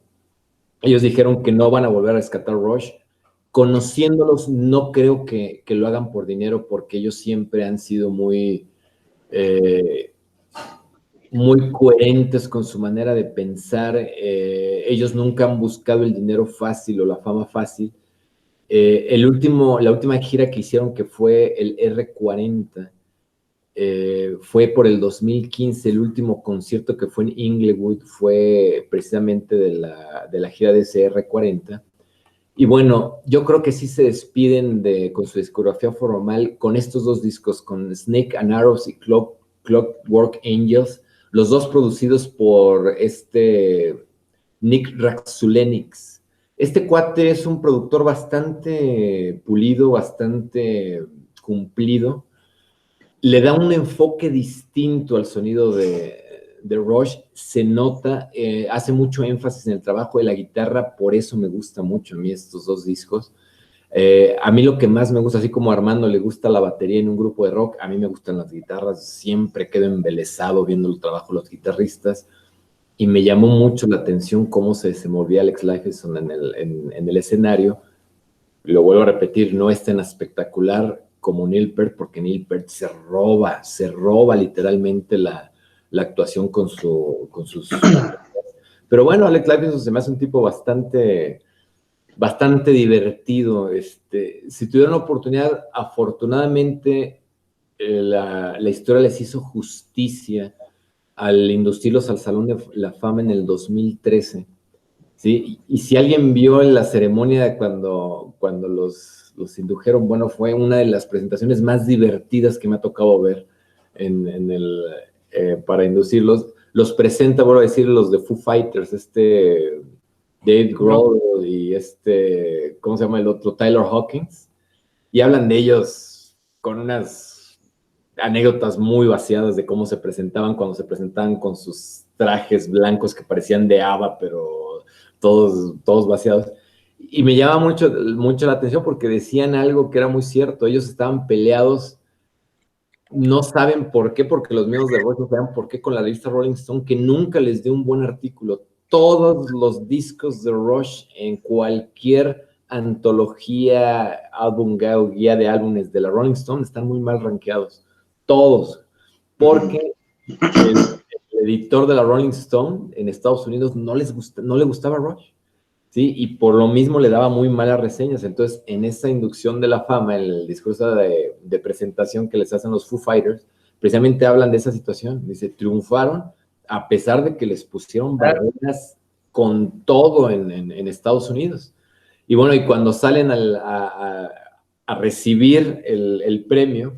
Ellos dijeron que no van a volver a rescatar Rush. Conociéndolos, no creo que lo hagan por dinero, porque ellos siempre han sido muy coherentes con su manera de pensar. Ellos nunca han buscado el dinero fácil o la fama fácil. La última gira que hicieron, que fue el R40, fue por el 2015, el último concierto que fue en Inglewood fue precisamente de la gira de ese R40. Y bueno, yo creo que sí se despiden con su discografía formal con estos dos discos, con Snake and Arrows y Clockwork Angels, los dos producidos por Nick Raxulenix. Este cuate es un productor bastante pulido, bastante cumplido. Le da un enfoque distinto al sonido de Rush, se nota, hace mucho énfasis en el trabajo de la guitarra, por eso me gusta mucho a mí estos dos discos. A mí lo que más me gusta, así como a Armando le gusta la batería en un grupo de rock, a mí me gustan las guitarras, siempre quedo embelesado viendo el trabajo de los guitarristas, y me llamó mucho la atención cómo se movía Alex Lifeson en el escenario. Lo vuelvo a repetir, no es tan espectacular como Neil Peart, porque Neil Peart se roba literalmente la actuación con sus... Pero bueno, Alex Lifeson se me hace un tipo bastante divertido. Si tuvieron la oportunidad, afortunadamente la historia les hizo justicia al inducirlos al Salón de la Fama en el 2013, ¿sí? Y si alguien vio en la ceremonia cuando los indujeron, bueno, fue una de las presentaciones más divertidas que me ha tocado ver para inducirlos. Los presenta, vuelvo a decir, los de Foo Fighters, Dave Grohl y ¿cómo se llama el otro? Tyler Hawkins. Y hablan de ellos con unas anécdotas muy vaciadas de cómo se presentaban cuando se presentaban con sus trajes blancos que parecían de ABBA, pero todos vaciados. Y me llama mucho la atención porque decían algo que era muy cierto. Ellos estaban peleados, no saben por qué, porque los miembros de Rush no saben por qué, con la revista Rolling Stone, que nunca les dio un buen artículo. Todos los discos de Rush en cualquier antología, álbum, guía de álbumes de la Rolling Stone están muy mal rankeados. Todos. Porque el editor de la Rolling Stone en Estados Unidos no le gustaba Rush, ¿sí? Y por lo mismo le daba muy malas reseñas. Entonces, en esa inducción de la fama, en el discurso de presentación que les hacen los Foo Fighters, precisamente hablan de esa situación. Dice, triunfaron a pesar de que les pusieron barreras con todo en Estados Unidos. Y bueno, y cuando salen a recibir el premio,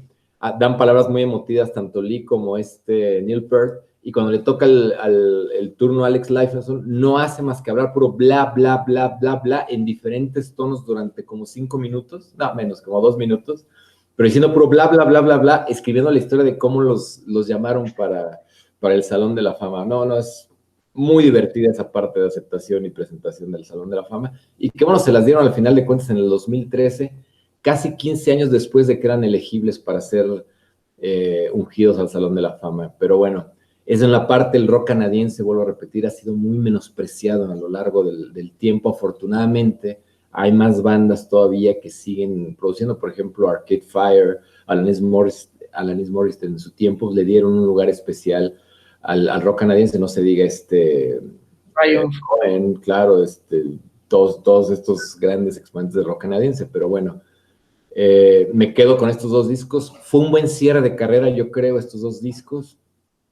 dan palabras muy emotivas tanto Lee como Neil Peart, y cuando le toca el turno a Alex Lifeson, no hace más que hablar puro bla, bla, bla, bla, bla, en diferentes tonos durante como 5 minutos, no, menos, como 2 minutos, pero diciendo puro bla, bla, bla, bla, bla, escribiendo la historia de cómo los llamaron para el Salón de la Fama. No, es muy divertida esa parte de aceptación y presentación del Salón de la Fama, y que bueno, se las dieron al final de cuentas en el 2013, casi 15 años después de que eran elegibles para ser ungidos al Salón de la Fama. Pero bueno, es en la parte el rock canadiense, vuelvo a repetir, ha sido muy menospreciado a lo largo del tiempo. Afortunadamente, hay más bandas todavía que siguen produciendo, por ejemplo, Arcade Fire, Alanis Morissette en su tiempo le dieron un lugar especial al rock canadiense, no se diga claro, todos estos grandes exponentes de rock canadiense, pero bueno, me quedo con estos dos discos. Fue un buen cierre de carrera, yo creo, estos dos discos.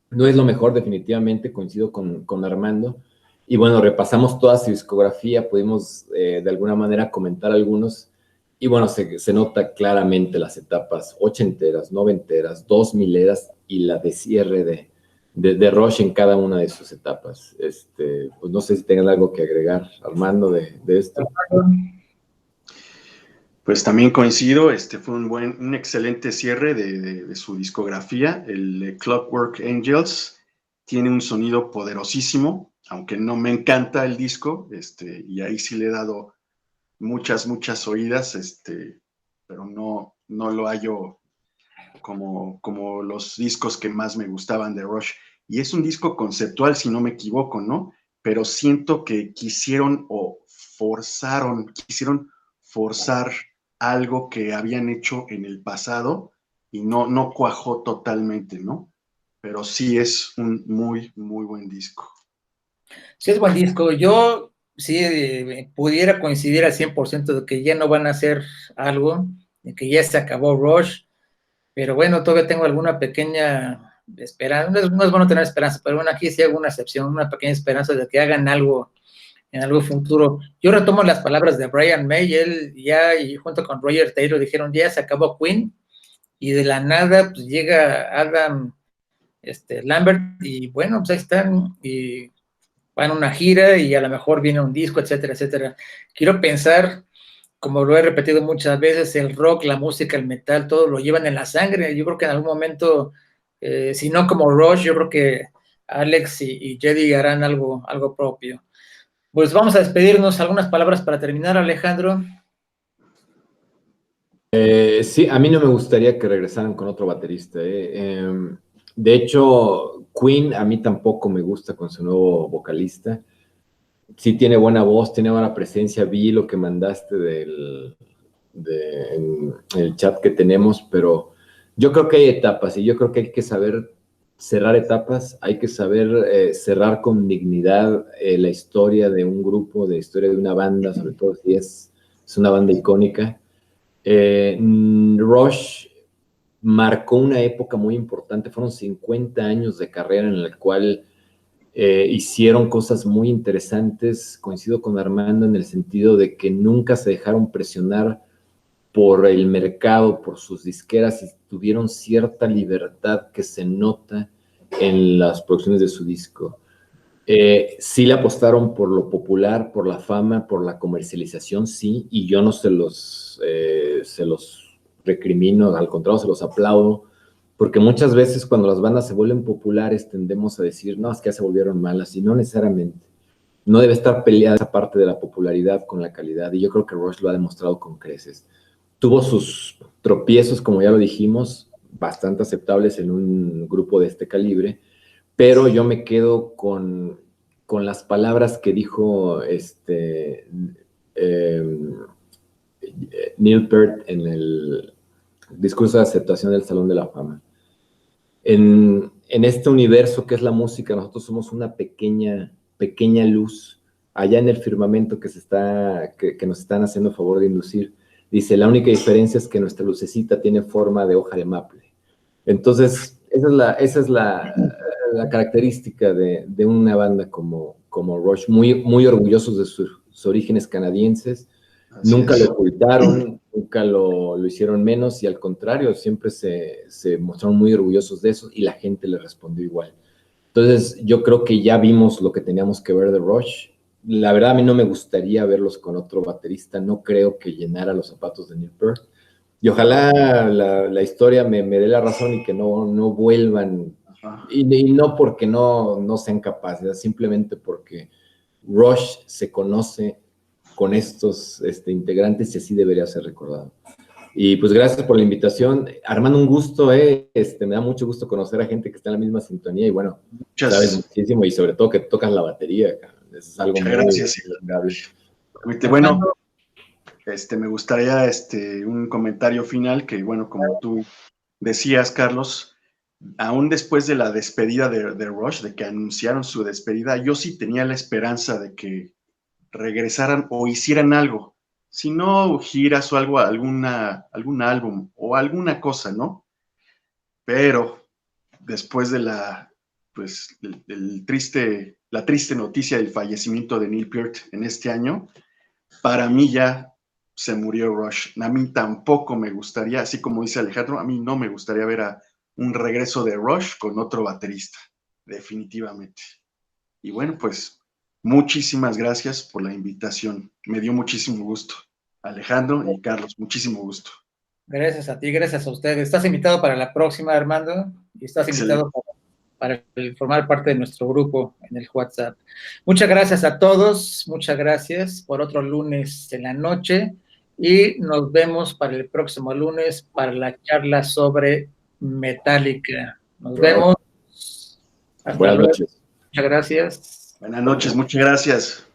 No es lo mejor, definitivamente, coincido con Armando. Y bueno, repasamos toda su discografía, pudimos de alguna manera comentar algunos. Y bueno, se nota claramente las etapas ochenteras, noventeras, 2000eras y la de cierre de Rush en cada una de sus etapas. Pues no sé si tengan algo que agregar, Armando, de esto. Pues también coincido, fue un excelente cierre de su discografía. El Clockwork Angels tiene un sonido poderosísimo, aunque no me encanta el disco, y ahí sí le he dado muchas oídas, pero no lo hallo como los discos que más me gustaban de Rush. Y es un disco conceptual, si no me equivoco, ¿no? Pero siento que quisieron forzar algo que habían hecho en el pasado y no cuajó totalmente, ¿no? Pero sí es un muy buen disco. Sí, es buen disco. Yo sí pudiera coincidir al 100% de que ya no van a hacer algo, de que ya se acabó Rush, pero bueno, todavía tengo alguna pequeña esperanza. No es bueno tener esperanza, pero bueno, aquí sí hago una excepción, una pequeña esperanza de que hagan algo en algo futuro. Yo retomo las palabras de Brian May, él ya, y junto con Roger Taylor, dijeron, ya se acabó Queen, y de la nada, pues llega Adam Lambert, y bueno, pues ahí están, y van a una gira, y a lo mejor viene un disco, etcétera, etcétera. Quiero pensar, como lo he repetido muchas veces, el rock, la música, el metal, todo lo llevan en la sangre. Yo creo que en algún momento, si no como Rush, yo creo que Alex y Jedi harán algo propio. Pues vamos a despedirnos. Algunas palabras para terminar, Alejandro. Sí, a mí no me gustaría que regresaran con otro baterista. De hecho, Queen a mí tampoco me gusta con su nuevo vocalista. Sí tiene buena voz, tiene buena presencia. Vi lo que mandaste en el chat que tenemos, pero yo creo que hay etapas y yo creo que hay que saber cerrar etapas, hay que saber cerrar con dignidad la historia de un grupo, la historia de una banda, sobre todo si es una banda icónica. Rush marcó una época muy importante, fueron 50 años de carrera en la cual hicieron cosas muy interesantes. Coincido con Armando en el sentido de que nunca se dejaron presionar por el mercado, por sus disqueras, y tuvieron cierta libertad que se nota en las producciones de su disco. Sí le apostaron por lo popular, por la fama, por la comercialización, sí, y yo no se los recrimino, al contrario, se los aplaudo, porque muchas veces cuando las bandas se vuelven populares tendemos a decir, no, es que ya se volvieron malas, y no necesariamente. No debe estar peleada esa parte de la popularidad con la calidad, y yo creo que Rush lo ha demostrado con creces. Tuvo sus tropiezos, como ya lo dijimos, bastante aceptables en un grupo de este calibre, pero yo me quedo con las palabras que dijo Neil Peart en el discurso de aceptación del Salón de la Fama. En este universo que es la música, nosotros somos una pequeña luz allá en el firmamento que nos están haciendo favor de inducir. Dice, la única diferencia es que nuestra lucecita tiene forma de hoja de maple. Entonces, esa es la característica de una banda como Rush, muy orgullosos de sus orígenes canadienses. Así nunca es. Lo ocultaron, nunca lo hicieron menos, y al contrario, siempre se mostraron muy orgullosos de eso, y la gente le respondió igual. Entonces, yo creo que ya vimos lo que teníamos que ver de Rush. La verdad, a mí no me gustaría verlos con otro baterista, no creo que llenara los zapatos de Neil Peart. Y ojalá la historia me dé la razón y que no vuelvan, y no porque no sean capaces, simplemente porque Rush se conoce con estos integrantes y así debería ser recordado. Y pues gracias por la invitación. Armando, un gusto, me da mucho gusto conocer a gente que está en la misma sintonía y bueno, sabes muchísimo y sobre todo que tocas la batería, cara. Eso es algo muy agradable. Bueno, me gustaría un comentario final que, bueno, como tú decías, Carlos, aún después de la despedida de Rush, de que anunciaron su despedida, yo sí tenía la esperanza de que regresaran o hicieran algo. Si no, giras o algo, algún álbum o alguna cosa, ¿no? Pero después de la triste noticia del fallecimiento de Neil Peart en este año, para mí ya se murió Rush. A mí tampoco me gustaría, así como dice Alejandro, a mí no me gustaría ver a un regreso de Rush con otro baterista, definitivamente. Y bueno, pues muchísimas gracias por la invitación. Me dio muchísimo gusto. Alejandro y Carlos, muchísimo gusto. Gracias a ti, gracias a ustedes. Estás invitado para la próxima, Armando, y estás invitado para formar parte de nuestro grupo en el WhatsApp. Muchas gracias a todos, muchas gracias por otro lunes en la noche y nos vemos para el próximo lunes para la charla sobre Metallica. Nos vemos. Buenas noches. Muchas gracias. Buenas noches, muchas gracias.